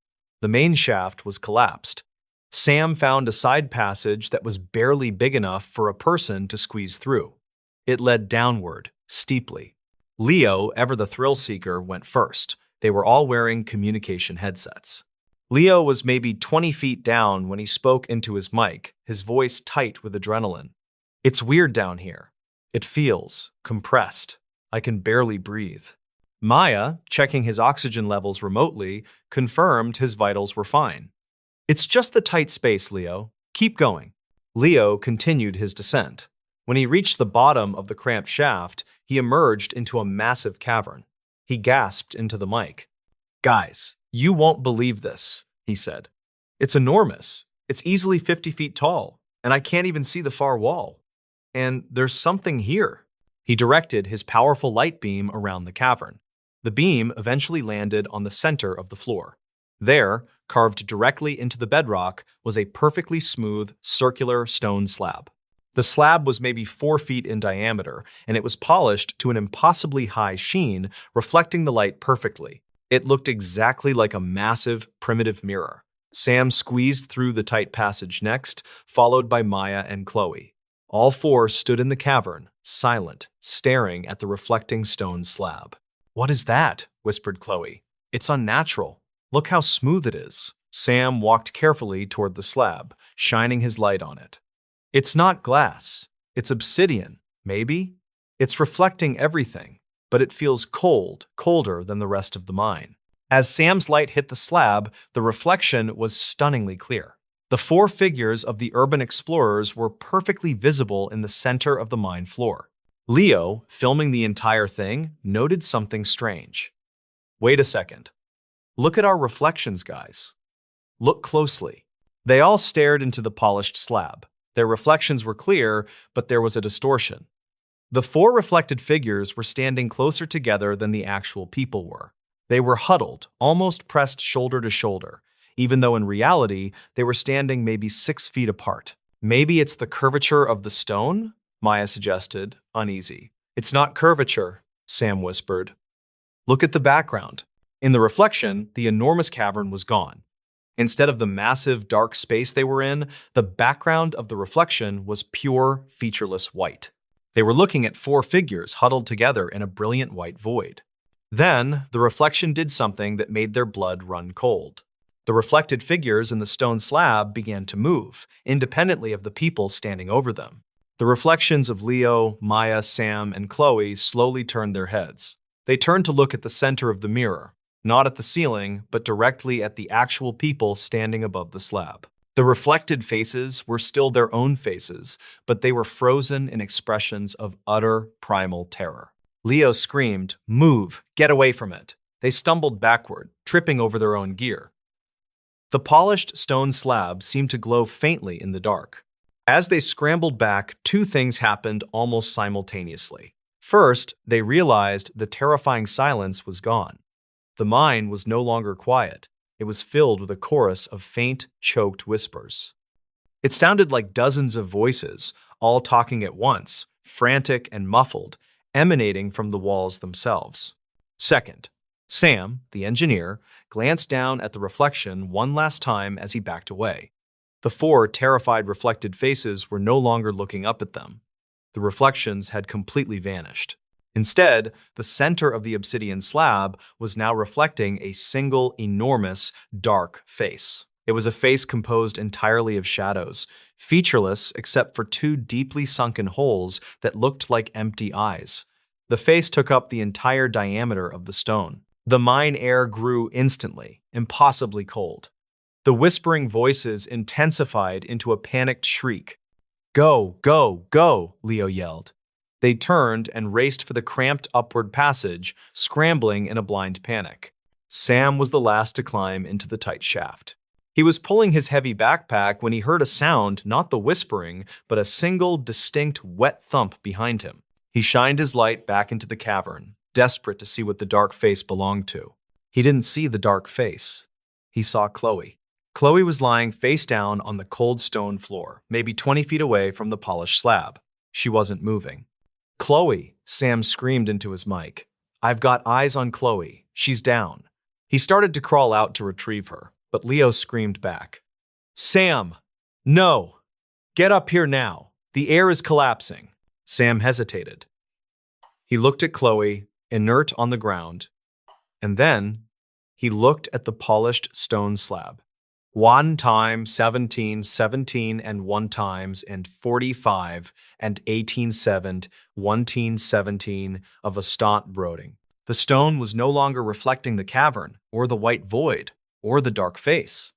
Speaker 1: The main shaft was collapsed. Sam found a side passage that was barely big enough for a person to squeeze through. It led downward, steeply. Leo, ever the thrill-seeker, went first. They were all wearing communication headsets. Leo was maybe 20 feet down when he spoke into his mic, his voice tight with adrenaline. "It's weird down here. It feels compressed. I can barely breathe." Maya, checking his oxygen levels remotely, confirmed his vitals were fine. "It's just the tight space, Leo. Keep going." Leo continued his descent. When he reached the bottom of the cramped shaft, he emerged into a massive cavern. He gasped into the mic. "Guys, you won't believe this," he said. "It's enormous. It's easily 50 feet tall, and I can't even see the far wall. And there's something here." He directed his powerful light beam around the cavern. The beam eventually landed on the center of the floor. There, carved directly into the bedrock, was a perfectly smooth, circular stone slab. The slab was maybe 4 feet in diameter, and it was polished to an impossibly high sheen, reflecting the light perfectly. It looked exactly like a massive, primitive mirror. Sam squeezed through the tight passage next, followed by Maya and Chloe. All 4 stood in the cavern, silent, staring at the reflecting stone slab. "What is that?" whispered Chloe. "It's unnatural. Look how smooth it is." Sam walked carefully toward the slab, shining his light on it. "It's not glass. It's obsidian, maybe? It's reflecting everything, but it feels cold, colder than the rest of the mine." As Sam's light hit the slab, the reflection was stunningly clear. The four figures of the urban explorers were perfectly visible in the center of the mine floor. Leo, filming the entire thing, noted something strange. Wait a second. Look at our reflections, guys. Look closely. They all stared into the polished slab. Their reflections were clear, but there was a distortion. The four reflected figures were standing closer together than the actual people were. They were huddled, almost pressed shoulder to shoulder, even though in reality, they were standing maybe 6 feet apart. Maybe it's the curvature of the stone? Maya suggested, uneasy. It's not curvature, Sam whispered. Look at the background. In the reflection, the enormous cavern was gone. Instead of the massive dark space they were in, the background of the reflection was pure, featureless white. They were looking at four figures huddled together in a brilliant white void. Then, the reflection did something that made their blood run cold. The reflected figures in the stone slab began to move, independently of the people standing over them. The reflections of Leo, Maya, Sam, and Chloe slowly turned their heads. They turned to look at the center of the mirror, not at the ceiling, but directly at the actual people standing above the slab. The reflected faces were still their own faces, but they were frozen in expressions of utter primal terror. Leo screamed, "Move! Get away from it!" They stumbled backward, tripping over their own gear. The polished stone slab seemed to glow faintly in the dark. As they scrambled back, two things happened almost simultaneously. First, they realized the terrifying silence was gone. The mine was no longer quiet. It was filled with a chorus of faint, choked whispers. It sounded like dozens of voices, all talking at once, frantic and muffled, emanating from the walls themselves. Second, Sam, the engineer, glanced down at the reflection one last time as he backed away. The four terrified reflected faces were no longer looking up at them. The reflections had completely vanished. Instead, the center of the obsidian slab was now reflecting a single, enormous, dark face. It was a face composed entirely of shadows, featureless except for two deeply sunken holes that looked like empty eyes. The face took up the entire diameter of the stone. The mine air grew instantly, impossibly cold. The whispering voices intensified into a panicked shriek. "Go, go, go," Leo yelled. They turned and raced for the cramped upward passage, scrambling in a blind panic. Sam was the last to climb into the tight shaft. He was pulling his heavy backpack when he heard a sound, not the whispering, but a single, distinct, wet thump behind him. He shined his light back into the cavern, desperate to see what the dark face belonged to. He didn't see the dark face. He saw Chloe. Chloe was lying face down on the cold stone floor, maybe 20 feet away from the polished slab. She wasn't moving. "Chloe," Sam screamed into his mic. "I've got eyes on Chloe. She's down." He started to crawl out to retrieve her, but Leo screamed back. "Sam! No! Get up here now! The air is collapsing." Sam hesitated. He looked at Chloe, inert on the ground, and then he looked at the polished stone slab. 1 times 17, 17 and 1 times and 45 and 18 7, 1 17 of a stant brooding. The stone was no longer reflecting the cavern, or the white void, or the dark face.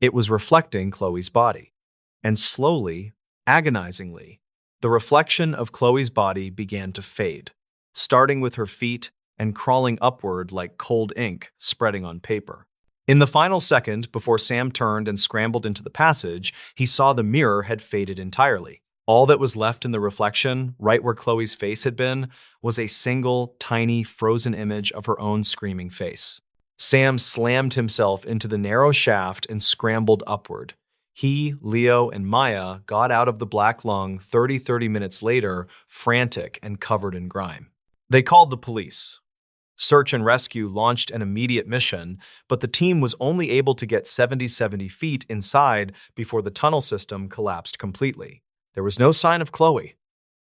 Speaker 1: It was reflecting Chloe's body. And slowly, agonizingly, the reflection of Chloe's body began to fade, starting with her feet and crawling upward like cold ink spreading on paper. In the final second, before Sam turned and scrambled into the passage, he saw the mirror had faded entirely. All that was left in the reflection, right where Chloe's face had been, was a single, tiny, frozen image of her own screaming face. Sam slammed himself into the narrow shaft and scrambled upward. He, Leo, and Maya got out of the black lung 30 minutes later, frantic and covered in grime. They called the police. Search and rescue launched an immediate mission, but the team was only able to get 70 feet inside before the tunnel system collapsed completely. There was no sign of Chloe.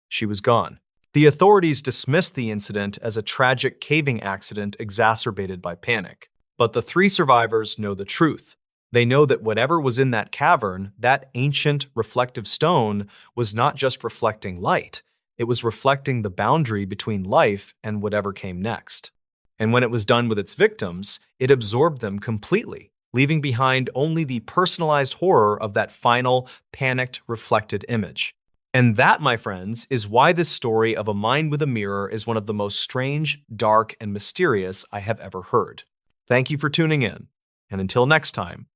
Speaker 1: She was gone. The authorities dismissed the incident as a tragic caving accident exacerbated by panic. But the 3 survivors know the truth. They know that whatever was in that cavern, that ancient reflective stone, was not just reflecting light. It was reflecting the boundary between life and whatever came next. And when it was done with its victims, it absorbed them completely, leaving behind only the personalized horror of that final, panicked, reflected image. And that, my friends, is why this story of a mind with a mirror is one of the most strange, dark, and mysterious I have ever heard. Thank you for tuning in, and until next time,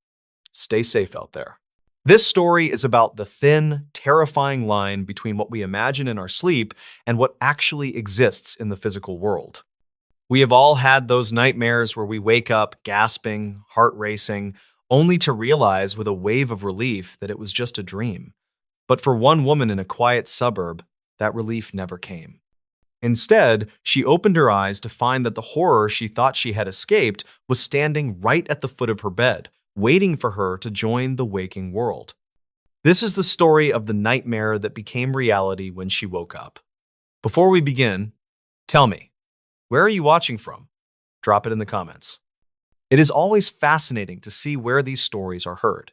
Speaker 1: stay safe out there. This story is about the thin, terrifying line between what we imagine in our sleep and what actually exists in the physical world. We have all had those nightmares where we wake up gasping, heart racing, only to realize with a wave of relief that it was just a dream. But for one woman in a quiet suburb, that relief never came. Instead, she opened her eyes to find that the horror she thought she had escaped was standing right at the foot of her bed, waiting for her to join the waking world. This is the story of the nightmare that became reality when she woke up. Before we begin, tell me, where are you watching from? Drop it in the comments. It is always fascinating to see where these stories are heard.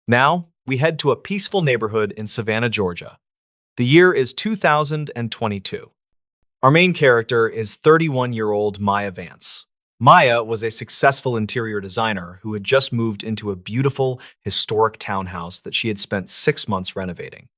Speaker 1: Now, we head to a peaceful neighborhood in Savannah, Georgia. The year is 2022. Our main character is 31-year-old Maya Vance. Maya was a successful interior designer who had just moved into a beautiful, historic townhouse that she had spent 6 months renovating.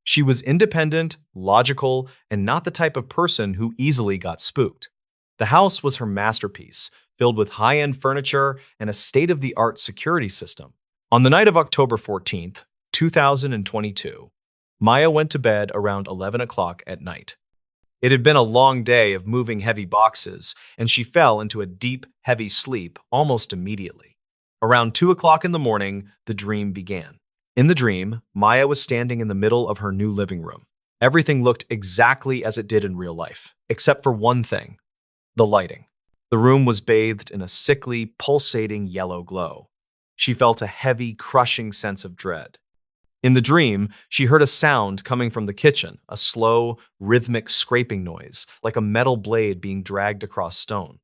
Speaker 1: She was independent, logical, and not the type of person who easily got spooked. The house was her masterpiece, filled with high-end furniture and a state-of-the-art security system. On the night of October 14th, 2022, Maya went to bed around 11 o'clock at night. It had been a long day of moving heavy boxes, and she fell into a deep, heavy sleep almost immediately. Around 2 o'clock in the morning, the dream began. In the dream, Maya was standing in the middle of her new living room. Everything looked exactly as it did in real life, except for one thing: the lighting. The room was bathed in a sickly, pulsating yellow glow. She felt a heavy, crushing sense of dread. In the dream, she heard a sound coming from the kitchen, a slow, rhythmic scraping noise, like a metal blade being dragged across stone.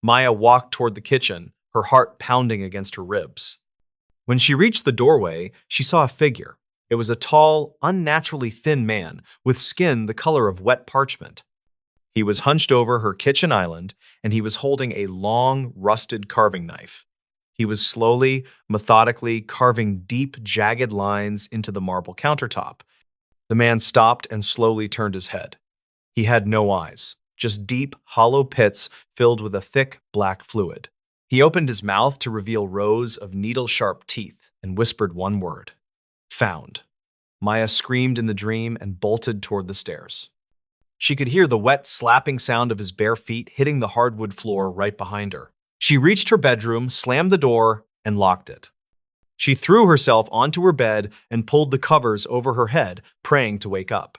Speaker 1: Maya walked toward the kitchen, her heart pounding against her ribs. When she reached the doorway, she saw a figure. It was a tall, unnaturally thin man with skin the color of wet parchment. He was hunched over her kitchen island, and he was holding a long, rusted carving knife. He was slowly, methodically carving deep, jagged lines into the marble countertop. The man stopped and slowly turned his head. He had no eyes, just deep, hollow pits filled with a thick, black fluid. He opened his mouth to reveal rows of needle-sharp teeth and whispered one word: "Found." Maya screamed in the dream and bolted toward the stairs. She could hear the wet, slapping sound of his bare feet hitting the hardwood floor right behind her. She reached her bedroom, slammed the door, and locked it. She threw herself onto her bed and pulled the covers over her head, praying to wake up.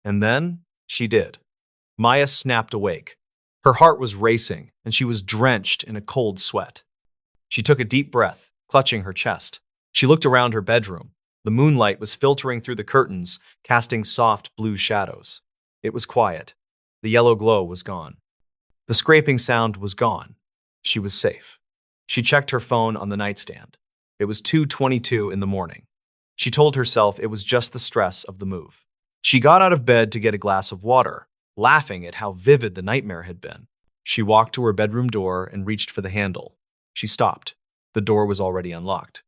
Speaker 1: And then she did. Maya snapped awake. Her heart was racing, and she was drenched in a cold sweat. She took a deep breath, clutching her chest. She looked around her bedroom. The moonlight was filtering through the curtains, casting soft blue shadows. It was quiet. The yellow glow was gone. The scraping sound was gone. She was safe. She checked her phone on the nightstand. It was 2:22 in the morning. She told herself it was just the stress of the move. She got out of bed to get a glass of water, laughing at how vivid the nightmare had been. She walked to her bedroom door and reached for the handle. She stopped. The door was already unlocked.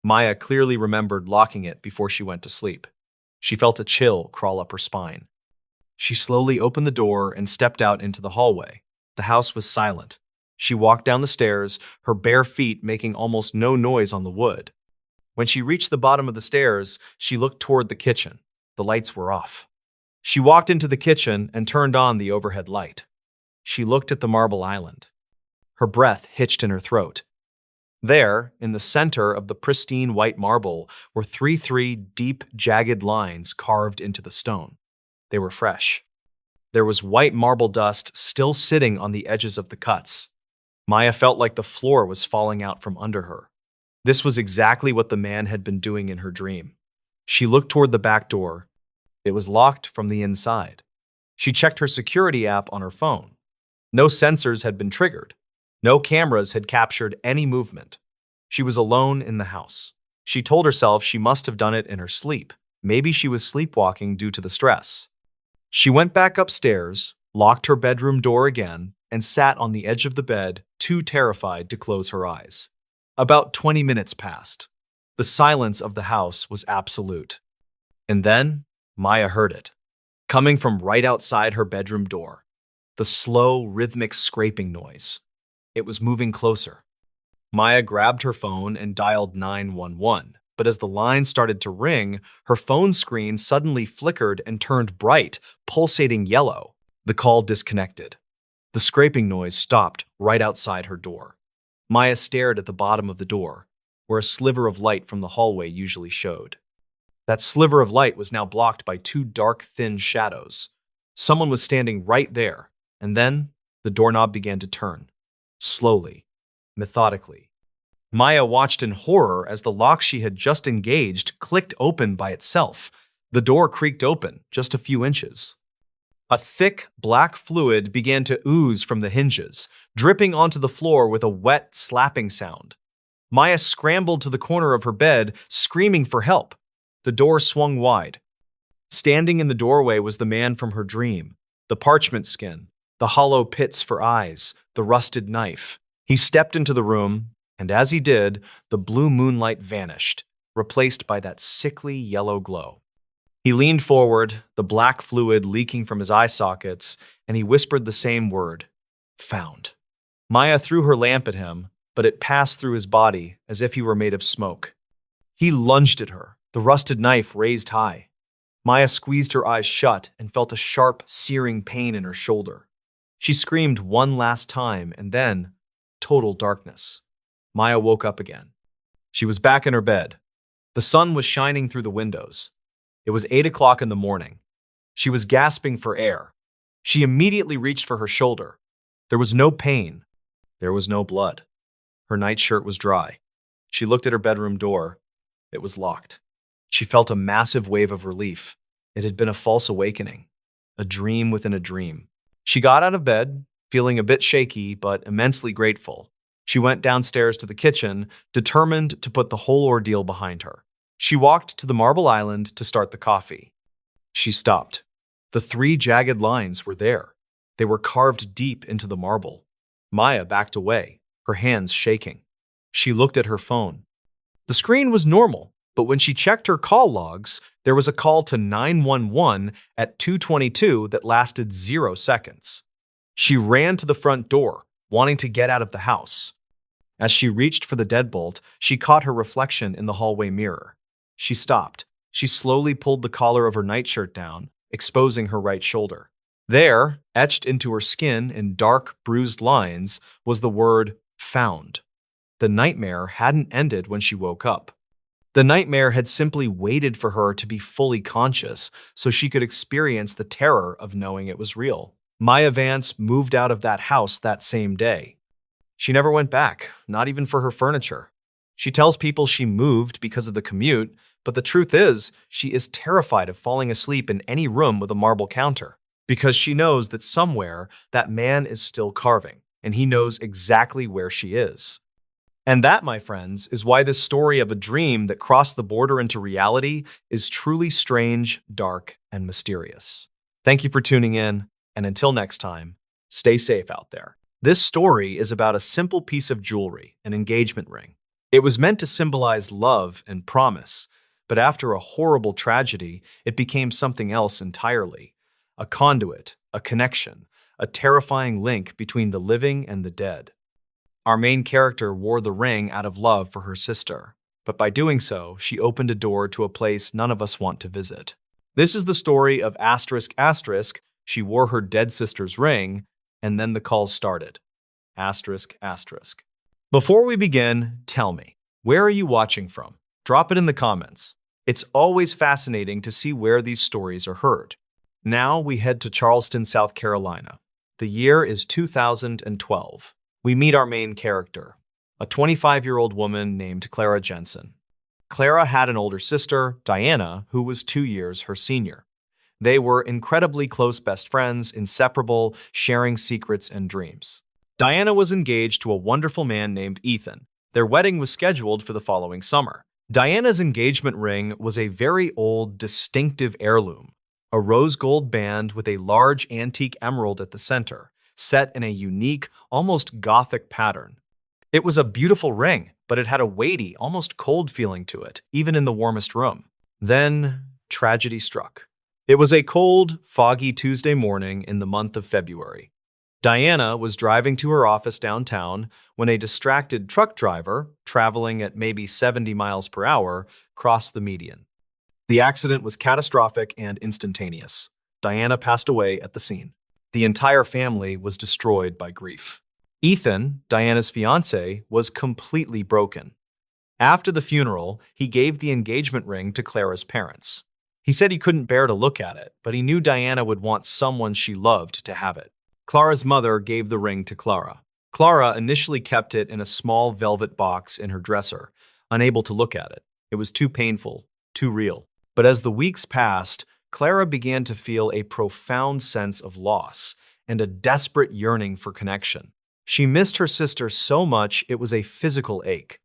Speaker 1: Maya clearly remembered locking it before she went to sleep. She felt a chill crawl up her spine. She slowly opened the door and stepped out into the hallway. The house was silent. She walked down the stairs, her bare feet making almost no noise on the wood. When she reached the bottom of the stairs, she looked toward the kitchen. The lights were off. She walked into the kitchen and turned on the overhead light. She looked at the marble island. Her breath hitched in her throat. There, in the center of the pristine white marble, were three deep, jagged lines carved into the stone. They were fresh. There was white marble dust still sitting on the edges of the cuts. Maya felt like the floor was falling out from under her. This was exactly what the man had been doing in her dream. She looked toward the back door. It was locked from the inside. She checked her security app on her phone. No sensors had been triggered. No cameras had captured any movement. She was alone in the house. She told herself she must have done it in her sleep. Maybe she was sleepwalking due to the stress. She went back upstairs, locked her bedroom door again, and sat on the edge of the bed, too terrified to close her eyes. About 20 minutes passed. The silence of the house was absolute. And then, Maya heard it, coming from right outside her bedroom door. The slow, rhythmic scraping noise. It was moving closer. Maya grabbed her phone and dialed 911. But as the line started to ring, her phone screen suddenly flickered and turned bright, pulsating yellow. The call disconnected. The scraping noise stopped right outside her door. Maya stared at the bottom of the door, where a sliver of light from the hallway usually showed. That sliver of light was now blocked by two dark, thin shadows. Someone was standing right there, and then the doorknob began to turn. Slowly, methodically. Maya watched in horror as the lock she had just engaged clicked open by itself. The door creaked open just a few inches. A thick, black fluid began to ooze from the hinges, dripping onto the floor with a wet, slapping sound. Maya scrambled to the corner of her bed, screaming for help. The door swung wide. Standing in the doorway was the man from her dream, the parchment skin, the hollow pits for eyes, the rusted knife. He stepped into the room, and as he did, the blue moonlight vanished, replaced by that sickly yellow glow. He leaned forward, the black fluid leaking from his eye sockets, and he whispered the same word, "Found." Maya threw her lamp at him, but it passed through his body as if he were made of smoke. He lunged at her, the rusted knife raised high. Maya squeezed her eyes shut and felt a sharp, searing pain in her shoulder. She screamed one last time, and then, total darkness. Maya woke up again. She was back in her bed. The sun was shining through the windows. It was 8 o'clock in the morning. She was gasping for air. She immediately reached for her shoulder. There was no pain. There was no blood. Her nightshirt was dry. She looked at her bedroom door. It was locked. She felt a massive wave of relief. It had been a false awakening, a dream within a dream. She got out of bed, feeling a bit shaky but immensely grateful. She went downstairs to the kitchen, determined to put the whole ordeal behind her. She walked to the marble island to start the coffee. She stopped. The 3 jagged lines were there. They were carved deep into the marble. Maya backed away, her hands shaking. She looked at her phone. The screen was normal, but when she checked her call logs, there was a call to 911 at 2:22 that lasted 0 seconds. She ran to the front door, wanting to get out of the house. As she reached for the deadbolt, she caught her reflection in the hallway mirror. She stopped. She slowly pulled the collar of her nightshirt down, exposing her right shoulder. There, etched into her skin in dark, bruised lines, was the word "found." The nightmare hadn't ended when she woke up. The nightmare had simply waited for her to be fully conscious so she could experience the terror of knowing it was real. Maya Vance moved out of that house that same day. She never went back, not even for her furniture. She tells people she moved because of the commute, but the truth is, she is terrified of falling asleep in any room with a marble counter, because she knows that somewhere that man is still carving, and he knows exactly where she is. And that, my friends, is why this story of a dream that crossed the border into reality is truly strange, dark, and mysterious. Thank you for tuning in, and until next time, stay safe out there. This story is about a simple piece of jewelry, an engagement ring. It was meant to symbolize love and promise, but after a horrible tragedy, it became something else entirely. A conduit, a connection, a terrifying link between the living and the dead. Our main character wore the ring out of love for her sister, but by doing so, she opened a door to a place none of us want to visit. This is the story of asterisk asterisk, she wore her dead sister's ring, and then the calls started. Asterisk asterisk. Before we begin, tell me, where are you watching from? Drop it in the comments. It's always fascinating to see where these stories are heard. Now we head to Charleston, South Carolina. The year is 2012. We meet our main character, a 25-year-old woman named Clara Jensen. Clara had an older sister, Diana, who was 2 years her senior. They were incredibly close best friends, inseparable, sharing secrets and dreams. Diana was engaged to a wonderful man named Ethan. Their wedding was scheduled for the following summer. Diana's engagement ring was a very old, distinctive heirloom, a rose gold band with a large antique emerald at the center, set in a unique, almost Gothic pattern. It was a beautiful ring, but it had a weighty, almost cold feeling to it, even in the warmest room. Then tragedy struck. It was a cold, foggy Tuesday morning in the month of February. Diana was driving to her office downtown when a distracted truck driver, traveling at maybe 70 miles per hour, crossed the median. The accident was catastrophic and instantaneous. Diana passed away at the scene. The entire family was destroyed by grief. Ethan, Diana's fiancé, was completely broken. After the funeral, he gave the engagement ring to Clara's parents. He said he couldn't bear to look at it, but he knew Diana would want someone she loved to have it. Clara's mother gave the ring to Clara. Clara initially kept it in a small velvet box in her dresser, unable to look at it. It was too painful, too real. But as the weeks passed, Clara began to feel a profound sense of loss and a desperate yearning for connection. She missed her sister so much it was a physical ache.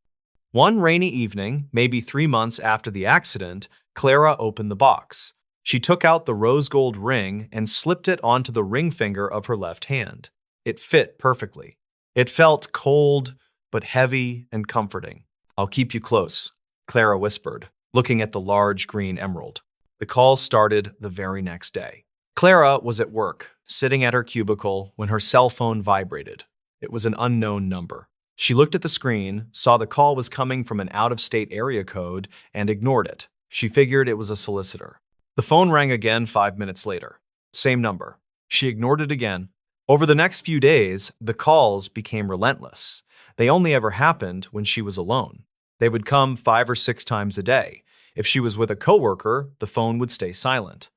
Speaker 1: One rainy evening, maybe 3 months after the accident, Clara opened the box. She took out the rose gold ring and slipped it onto the ring finger of her left hand. It fit perfectly. It felt cold, but heavy and comforting. "I'll keep you close," Clara whispered, looking at the large green emerald. The call started the very next day. Clara was at work, sitting at her cubicle, when her cell phone vibrated. It was an unknown number. She looked at the screen, saw the call was coming from an out-of-state area code, and ignored it. She figured it was a solicitor. The phone rang again 5 minutes later. Same number. She ignored it again. Over the next few days, the calls became relentless. They only ever happened when she was alone. They would come 5 or 6 times a day. If she was with a coworker, the phone would stay silent.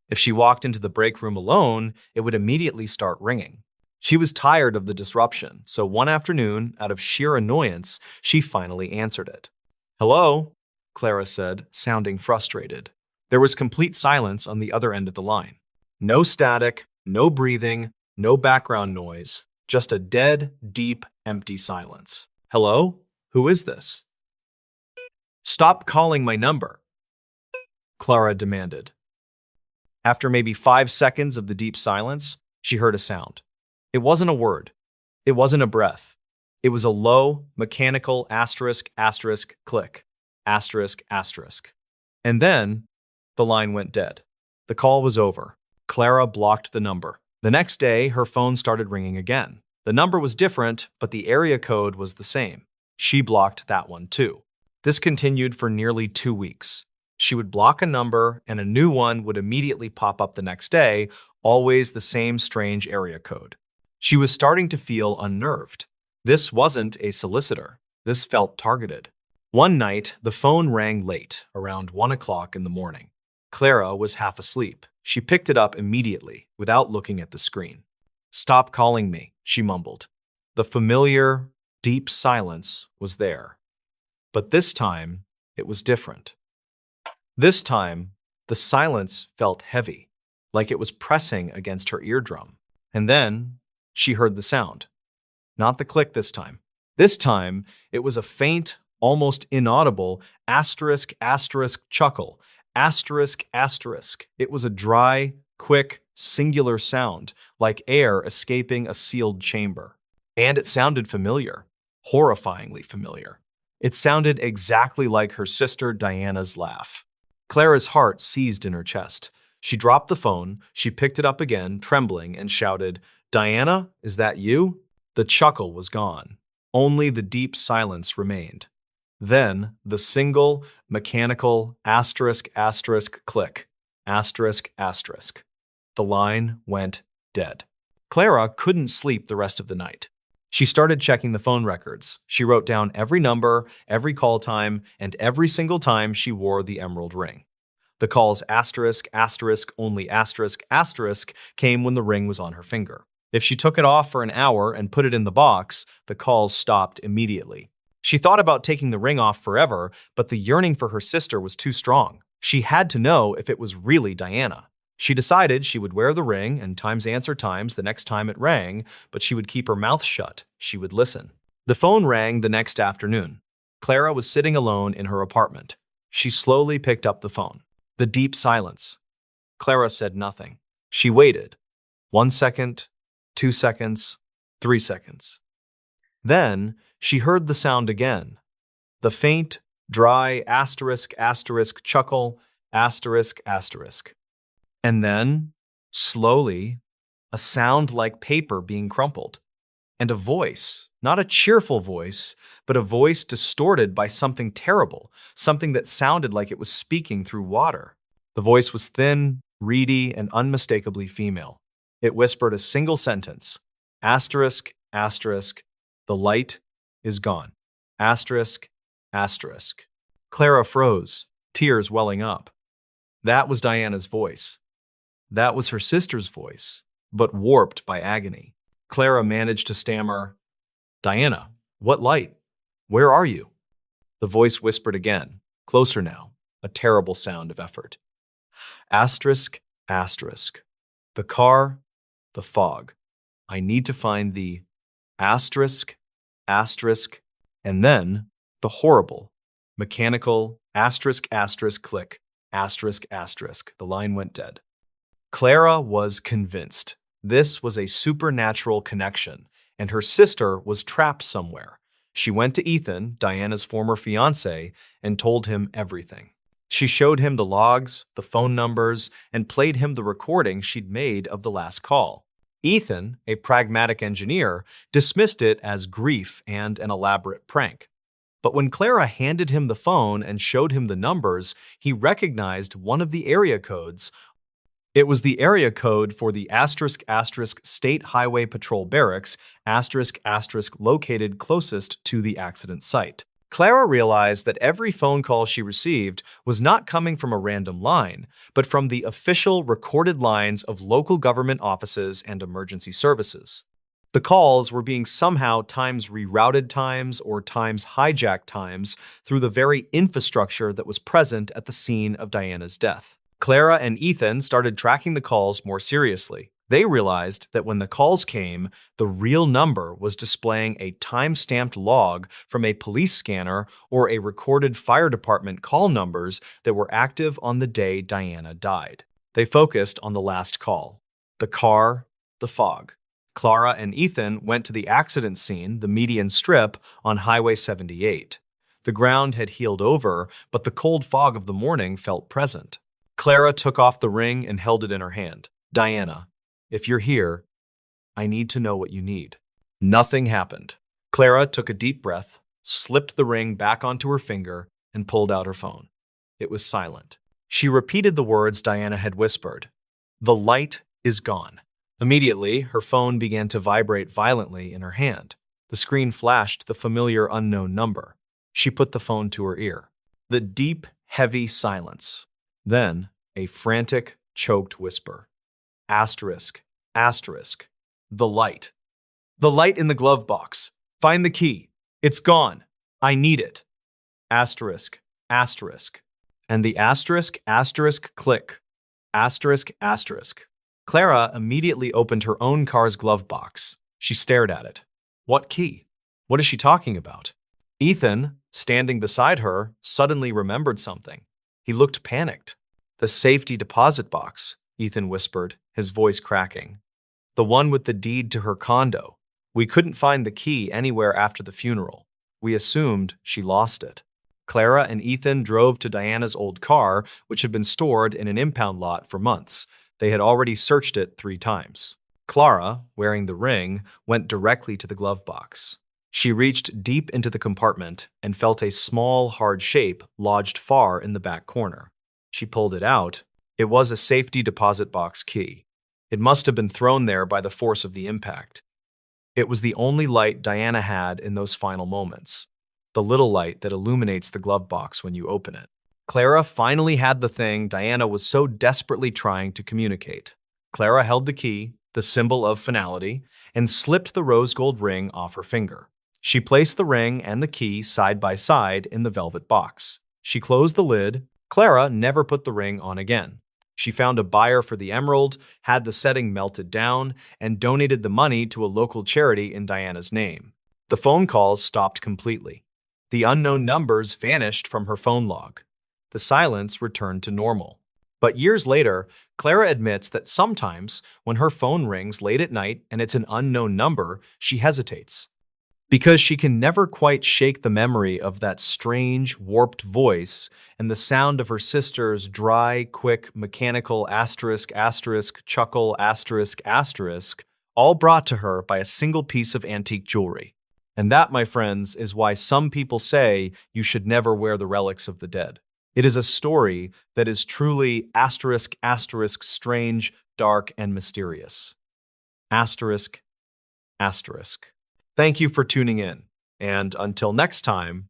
Speaker 1: If she walked into the break room alone, it would immediately start ringing. She was tired of the disruption, so one afternoon, out of sheer annoyance, she finally answered it. "Hello?" Clara said, sounding frustrated. There was complete silence on the other end of the line. No static, no breathing, no background noise, just a dead, deep, empty silence. "Hello? Who is this?" "Stop calling my number," Clara demanded. After maybe 5 seconds of the deep silence, she heard a sound. It wasn't a word. It wasn't a breath. It was a low, mechanical asterisk, asterisk, click, asterisk, asterisk. And then the line went dead. The call was over. Clara blocked the number. The next day, her phone started ringing again. The number was different, but the area code was the same. She blocked that one too. This continued for nearly 2 weeks. She would block a number, and a new one would immediately pop up the next day, always the same strange area code. She was starting to feel unnerved. This wasn't a solicitor. This felt targeted. One night, the phone rang late, around 1 o'clock in the morning. Clara was half asleep. She picked it up immediately, without looking at the screen. "Stop calling me," she mumbled. The familiar, deep silence was there. But this time, it was different. This time, the silence felt heavy, like it was pressing against her eardrum. And then, she heard the sound. Not the click this time. This time, it was a faint, almost inaudible asterisk, asterisk chuckle. Asterisk, asterisk. It was a dry, quick, singular sound, like air escaping a sealed chamber. And it sounded familiar, horrifyingly familiar. It sounded exactly like her sister Diana's laugh. Clara's heart seized in her chest. She dropped the phone, she picked it up again, trembling, and shouted, "Diana, is that you?" The chuckle was gone. Only the deep silence remained. Then the single, mechanical, asterisk, asterisk, click, asterisk, asterisk. The line went dead. Clara couldn't sleep the rest of the night. She started checking the phone records. She wrote down every number, every call time, and every single time she wore the emerald ring. The calls asterisk, asterisk, only asterisk, asterisk came when the ring was on her finger. If she took it off for an hour and put it in the box, the calls stopped immediately. She thought about taking the ring off forever, but the yearning for her sister was too strong. She had to know if it was really Diana. She decided she would wear the ring and times answer times the next time it rang, but she would keep her mouth shut. She would listen. The phone rang the next afternoon. Clara was sitting alone in her apartment. She slowly picked up the phone. The deep silence. Clara said nothing. She waited. 1 second, 2 seconds, 3 seconds. Then She heard the sound again. The faint, dry chuckle, asterisk. And then, slowly, a sound like paper being crumpled. And a voice, not a cheerful voice, but a voice distorted by something terrible, something that sounded like it was speaking through water. The voice was thin, reedy, and unmistakably female. It whispered a single sentence. Asterisk, the light is gone. Asterisk. Clara froze, tears welling up. That was Diana's voice. That was her sister's voice, but warped by agony. Clara managed to stammer, "Diana, what light? Where are you?" The voice whispered again, closer now, a terrible sound of effort. Asterisk. The car, the fog. I need to find the asterisk, and then the horrible, mechanical click, The line went dead. Clara was convinced this was a supernatural connection, and her sister was trapped somewhere. She went to Ethan, Diana's former fiancé, and told him everything. She showed him the logs, the phone numbers, and played him the recording she'd made of the last call. Ethan, a pragmatic engineer, dismissed it as grief and an elaborate prank. But when Clara handed him the phone and showed him the numbers, he recognized one of the area codes. It was the area code for the State Highway Patrol Barracks, located closest to the accident site. Clara realized that every phone call she received was not coming from a random line, but from the official recorded lines of local government offices and emergency services. The calls were being somehow times rerouted times or times hijacked times through the very infrastructure that was present at the scene of Diana's death. Clara and Ethan started tracking the calls more seriously. They realized that when the calls came, the real number was displaying a time-stamped log from a police scanner or a recorded fire department call numbers that were active on the day Diana died. They focused on the last call. The car, the fog. Clara and Ethan went to the accident scene, the median strip, on Highway 78. The ground had healed over, but the cold fog of the morning felt present. Clara took off the ring and held it in her hand. "Diana, if you're here, I need to know what you need." Nothing happened. Clara took a deep breath, slipped the ring back onto her finger, and pulled out her phone. It was silent. She repeated the words Diana had whispered. "The light is gone." Immediately, her phone began to vibrate violently in her hand. The screen flashed the familiar unknown number. She put the phone to her ear. The deep, heavy silence. Then, a frantic, choked whisper. Asterisk. The light. "The light in the glove box. Find the key. It's gone. I need it." Asterisk. And the click. Clara immediately opened her own car's glove box. She stared at it. What key? What is she talking about? Ethan, standing beside her, suddenly remembered something. He looked panicked. "The safety deposit box," Ethan whispered, his voice cracking. "The one with the deed to her condo. We couldn't find the key anywhere after the funeral. We assumed she lost it." Clara and Ethan drove to Diana's old car, which had been stored in an impound lot for months. They had already searched it 3 times. Clara, wearing the ring, went directly to the glove box. She reached deep into the compartment and felt a small, hard shape lodged far in the back corner. She pulled it out. It was a safety deposit box key. It must have been thrown there by the force of the impact. It was the only light Diana had in those final moments. The little light that illuminates the glove box when you open it. Clara finally had the thing Diana was so desperately trying to communicate. Clara held the key, the symbol of finality, and slipped the rose gold ring off her finger. She placed the ring and the key side by side in the velvet box. She closed the lid. Clara never put the ring on again. She found a buyer for the emerald, had the setting melted down, and donated the money to a local charity in Diana's name. The phone calls stopped completely. The unknown numbers vanished from her phone log. The silence returned to normal. But years later, Clara admits that sometimes, when her phone rings late at night and it's an unknown number, she hesitates. because she can never quite shake the memory of that strange, warped voice and the sound of her sister's dry, quick, mechanical chuckle all brought to her by a single piece of antique jewelry. And that, my friends, is why some people say you should never wear the relics of the dead. It is a story that is truly strange, dark, and mysterious. Asterisk, asterisk. Thank you for tuning in, and until next time,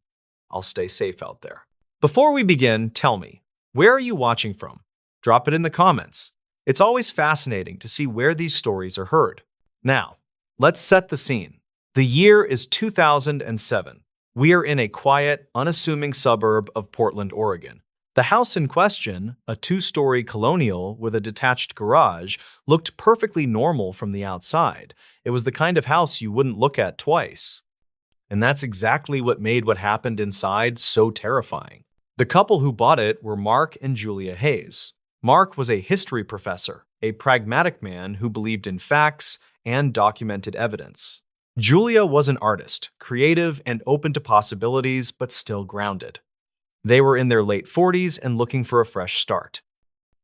Speaker 1: I'll stay safe out there. Before we begin, tell me, where are you watching from? Drop it in the comments. It's always fascinating to see where these stories are heard. Now, let's set the scene. The year is 2007. We are in a quiet, unassuming suburb of Portland, Oregon. The house in question, a two-story colonial with a detached garage, looked perfectly normal from the outside. It was the kind of house you wouldn't look at twice. And that's exactly what made what happened inside so terrifying. The couple who bought it were Mark and Julia Hayes. Mark was a history professor, a pragmatic man who believed in facts and documented evidence. Julia was an artist, creative and open to possibilities, but still grounded. They were in their late 40s and looking for a fresh start.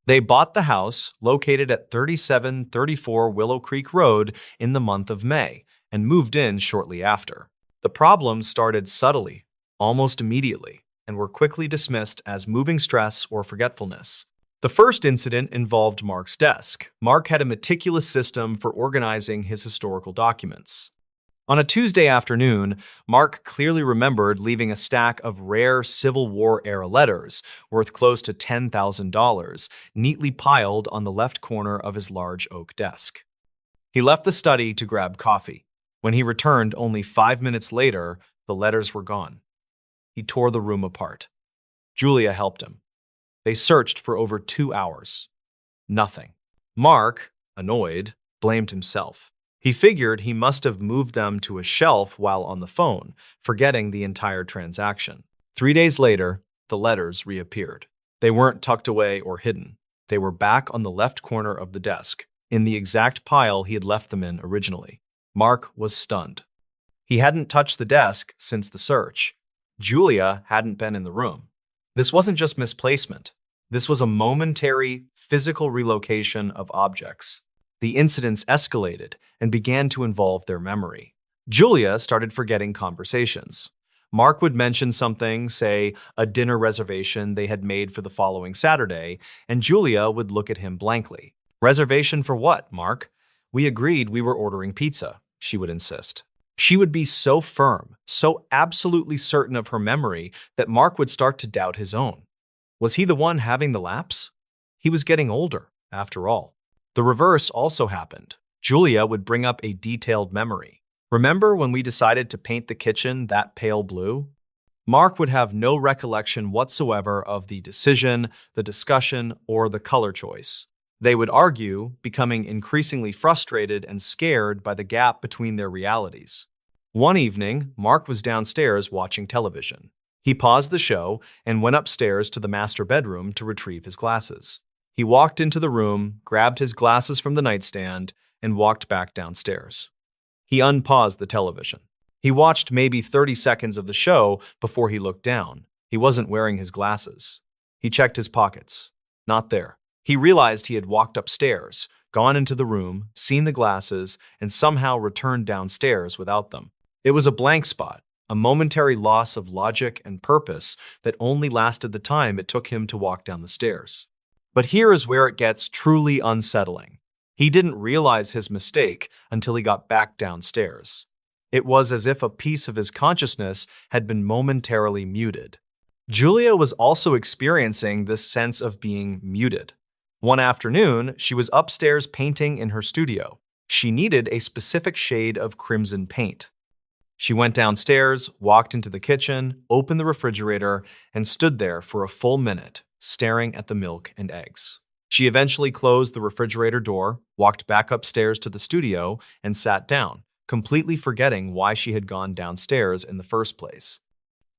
Speaker 1: They bought the house, located at 3734 Willow Creek Road, in the month of May, and moved in shortly after. The problems started subtly, almost immediately, and were quickly dismissed as moving stress or forgetfulness. The first incident involved Mark's desk. Mark had a meticulous system for organizing his historical documents. On a Tuesday afternoon, Mark clearly remembered leaving a stack of rare Civil War-era letters worth close to $10,000 neatly piled on the left corner of his large oak desk. He left the study to grab coffee. When he returned only 5 minutes later, the letters were gone. He tore the room apart. Julia helped him. They searched for over 2 hours. Nothing. Mark, annoyed, blamed himself. He figured he must have moved them to a shelf while on the phone, forgetting the entire transaction. 3 days later, the letters reappeared. They weren't tucked away or hidden. They were back on the left corner of the desk, in the exact pile he had left them in originally. Mark was stunned. He hadn't touched the desk since the search. Julia hadn't been in the room. This wasn't just misplacement. This was a momentary, physical relocation of objects. The incidents escalated and began to involve their memory. Julia started forgetting conversations. Mark would mention something, say a dinner reservation they had made for the following Saturday, and Julia would look at him blankly. "Reservation for what, Mark?" "We agreed we were ordering pizza," she would insist. She would be so firm, so absolutely certain of her memory that Mark would start to doubt his own. Was he the one having the lapse? He was getting older, after all. The reverse also happened. Julia would bring up a detailed memory. "Remember when we decided to paint the kitchen that pale blue?" Mark would have no recollection whatsoever of the decision, the discussion, or the color choice. They would argue, becoming increasingly frustrated and scared by the gap between their realities. One evening, Mark was downstairs watching television. He paused the show and went upstairs to the master bedroom to retrieve his glasses. He walked into the room, grabbed his glasses from the nightstand, and walked back downstairs. He unpaused the television. He watched maybe 30 seconds of the show before he looked down. He wasn't wearing his glasses. He checked his pockets. Not there. He realized he had walked upstairs, gone into the room, seen the glasses, and somehow returned downstairs without them. It was a blank spot, a momentary loss of logic and purpose that only lasted the time it took him to walk down the stairs. But here is where it gets truly unsettling. He didn't realize his mistake until he got back downstairs. It was as if a piece of his consciousness had been momentarily muted. Julia was also experiencing this sense of being muted. One afternoon, she was upstairs painting in her studio. She needed a specific shade of crimson paint. She went downstairs, walked into the kitchen, opened the refrigerator, and stood there for a full minute, staring at the milk and eggs. She eventually closed the refrigerator door, walked back upstairs to the studio, and sat down, completely forgetting why she had gone downstairs in the first place.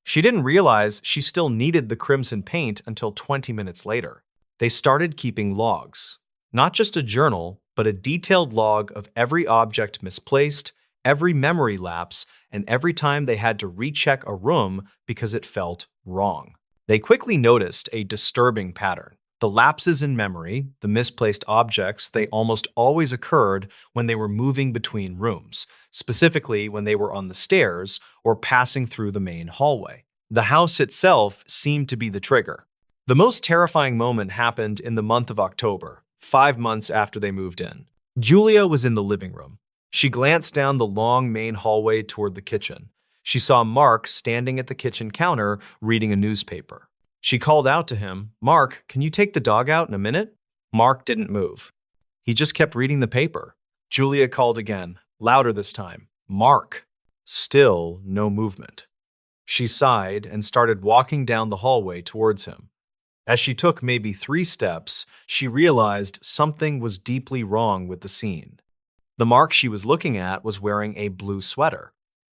Speaker 1: She didn't realize she still needed the crimson paint until 20 minutes later. They started keeping logs. Not just a journal, but a detailed log of every object misplaced, every memory lapse, and every time they had to recheck a room because it felt wrong. They quickly noticed a disturbing pattern. The lapses in memory, the misplaced objects, they almost always occurred when they were moving between rooms, specifically when they were on the stairs or passing through the main hallway. The house itself seemed to be the trigger. The most terrifying moment happened in the month of October, 5 months after they moved in. Julia was in the living room. She glanced down the long main hallway toward the kitchen. She saw Mark standing at the kitchen counter reading a newspaper. She called out to him, "Mark, can you take the dog out in a minute?" Mark didn't move. He just kept reading the paper. Julia called again, louder this time, "Mark." Still no movement. She sighed and started walking down the hallway towards him. As she took maybe 3 steps, she realized something was deeply wrong with the scene. The Mark she was looking at was wearing a blue sweater.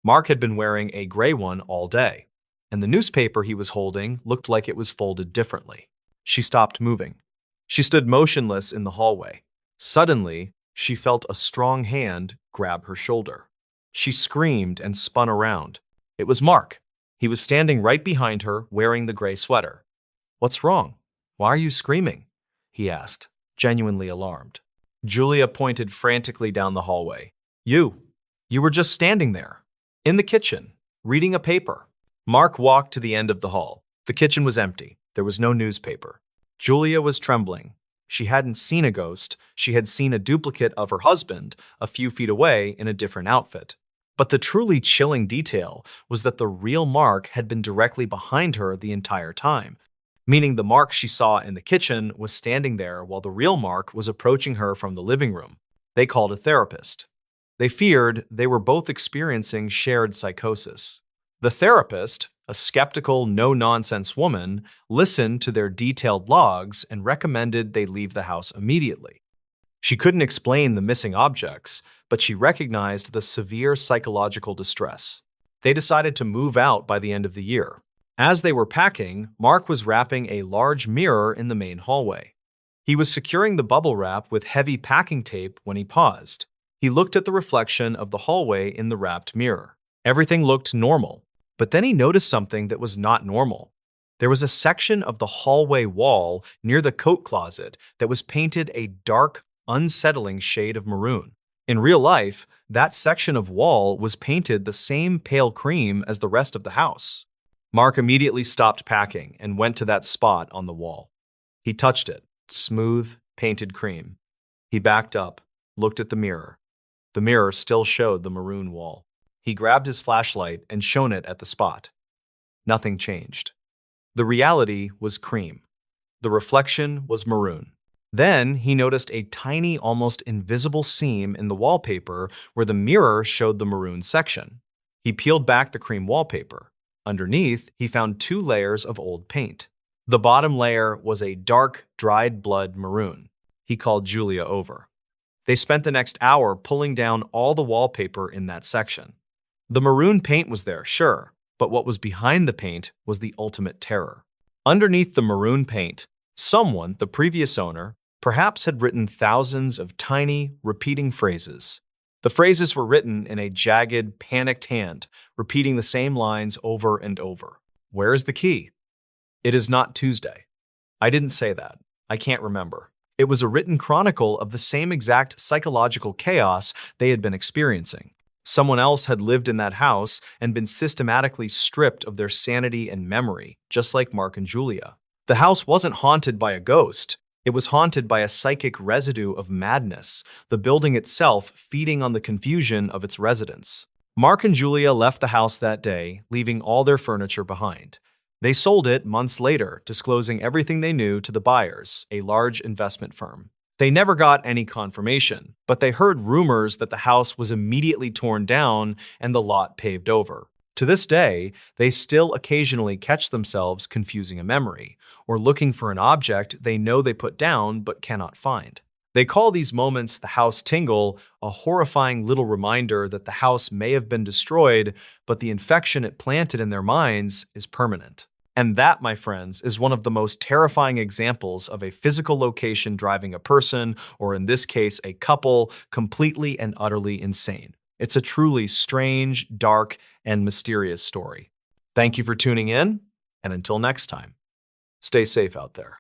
Speaker 1: Mark had been wearing a gray one all day, and the newspaper he was holding looked like it was folded differently. She stopped moving. She stood motionless in the hallway. Suddenly, she felt a strong hand grab her shoulder. She screamed and spun around. It was Mark. He was standing right behind her, wearing the gray sweater. "What's wrong? Why are you screaming?" he asked, genuinely alarmed. Julia pointed frantically down the hallway. You were just standing there, in the kitchen, reading a paper." Mark walked to the end of the hall. The kitchen was empty. There was no newspaper. Julia was trembling. She hadn't seen a ghost. She had seen a duplicate of her husband a few feet away in a different outfit. But the truly chilling detail was that the real Mark had been directly behind her the entire time, meaning the Mark she saw in the kitchen was standing there while the real Mark was approaching her from the living room. They called a therapist. They feared they were both experiencing shared psychosis. The therapist, a skeptical, no-nonsense woman, listened to their detailed logs and recommended they leave the house immediately. She couldn't explain the missing objects, but she recognized the severe psychological distress. They decided to move out by the end of the year. As they were packing, Mark was wrapping a large mirror in the main hallway. He was securing the bubble wrap with heavy packing tape when he paused. He looked at the reflection of the hallway in the wrapped mirror. Everything looked normal, but then he noticed something that was not normal. There was a section of the hallway wall near the coat closet that was painted a dark, unsettling shade of maroon. In real life, that section of wall was painted the same pale cream as the rest of the house. Mark immediately stopped packing and went to that spot on the wall. He touched it, smooth, painted cream. He backed up, looked at the mirror. The mirror still showed the maroon wall. He grabbed his flashlight and shone it at the spot. Nothing changed. The reality was cream. The reflection was maroon. Then he noticed a tiny, almost invisible seam in the wallpaper where the mirror showed the maroon section. He peeled back the cream wallpaper. Underneath, he found 2 layers of old paint. The bottom layer was a dark, dried blood maroon. He called Julia over. They spent the next hour pulling down all the wallpaper in that section. The maroon paint was there, sure, but what was behind the paint was the ultimate terror. Underneath the maroon paint, someone, the previous owner, perhaps had written thousands of tiny, repeating phrases. The phrases were written in a jagged, panicked hand, repeating the same lines over and over. "Where is the key?" "It is not Tuesday." "I didn't say that. I can't remember." It was a written chronicle of the same exact psychological chaos they had been experiencing. Someone else had lived in that house and been systematically stripped of their sanity and memory, just like Mark and Julia. The house wasn't haunted by a ghost. It was haunted by a psychic residue of madness, the building itself feeding on the confusion of its residents. Mark and Julia left the house that day, leaving all their furniture behind. They sold it months later, disclosing everything they knew to the buyers, a large investment firm. They never got any confirmation, but they heard rumors that the house was immediately torn down and the lot paved over. To this day, they still occasionally catch themselves confusing a memory, or looking for an object they know they put down but cannot find. They call these moments the house tingle, a horrifying little reminder that the house may have been destroyed, but the infection it planted in their minds is permanent. And that, my friends, is one of the most terrifying examples of a physical location driving a person, or in this case, a couple, completely and utterly insane. It's a truly strange, dark, and mysterious story. Thank you for tuning in, and until next time, stay safe out there.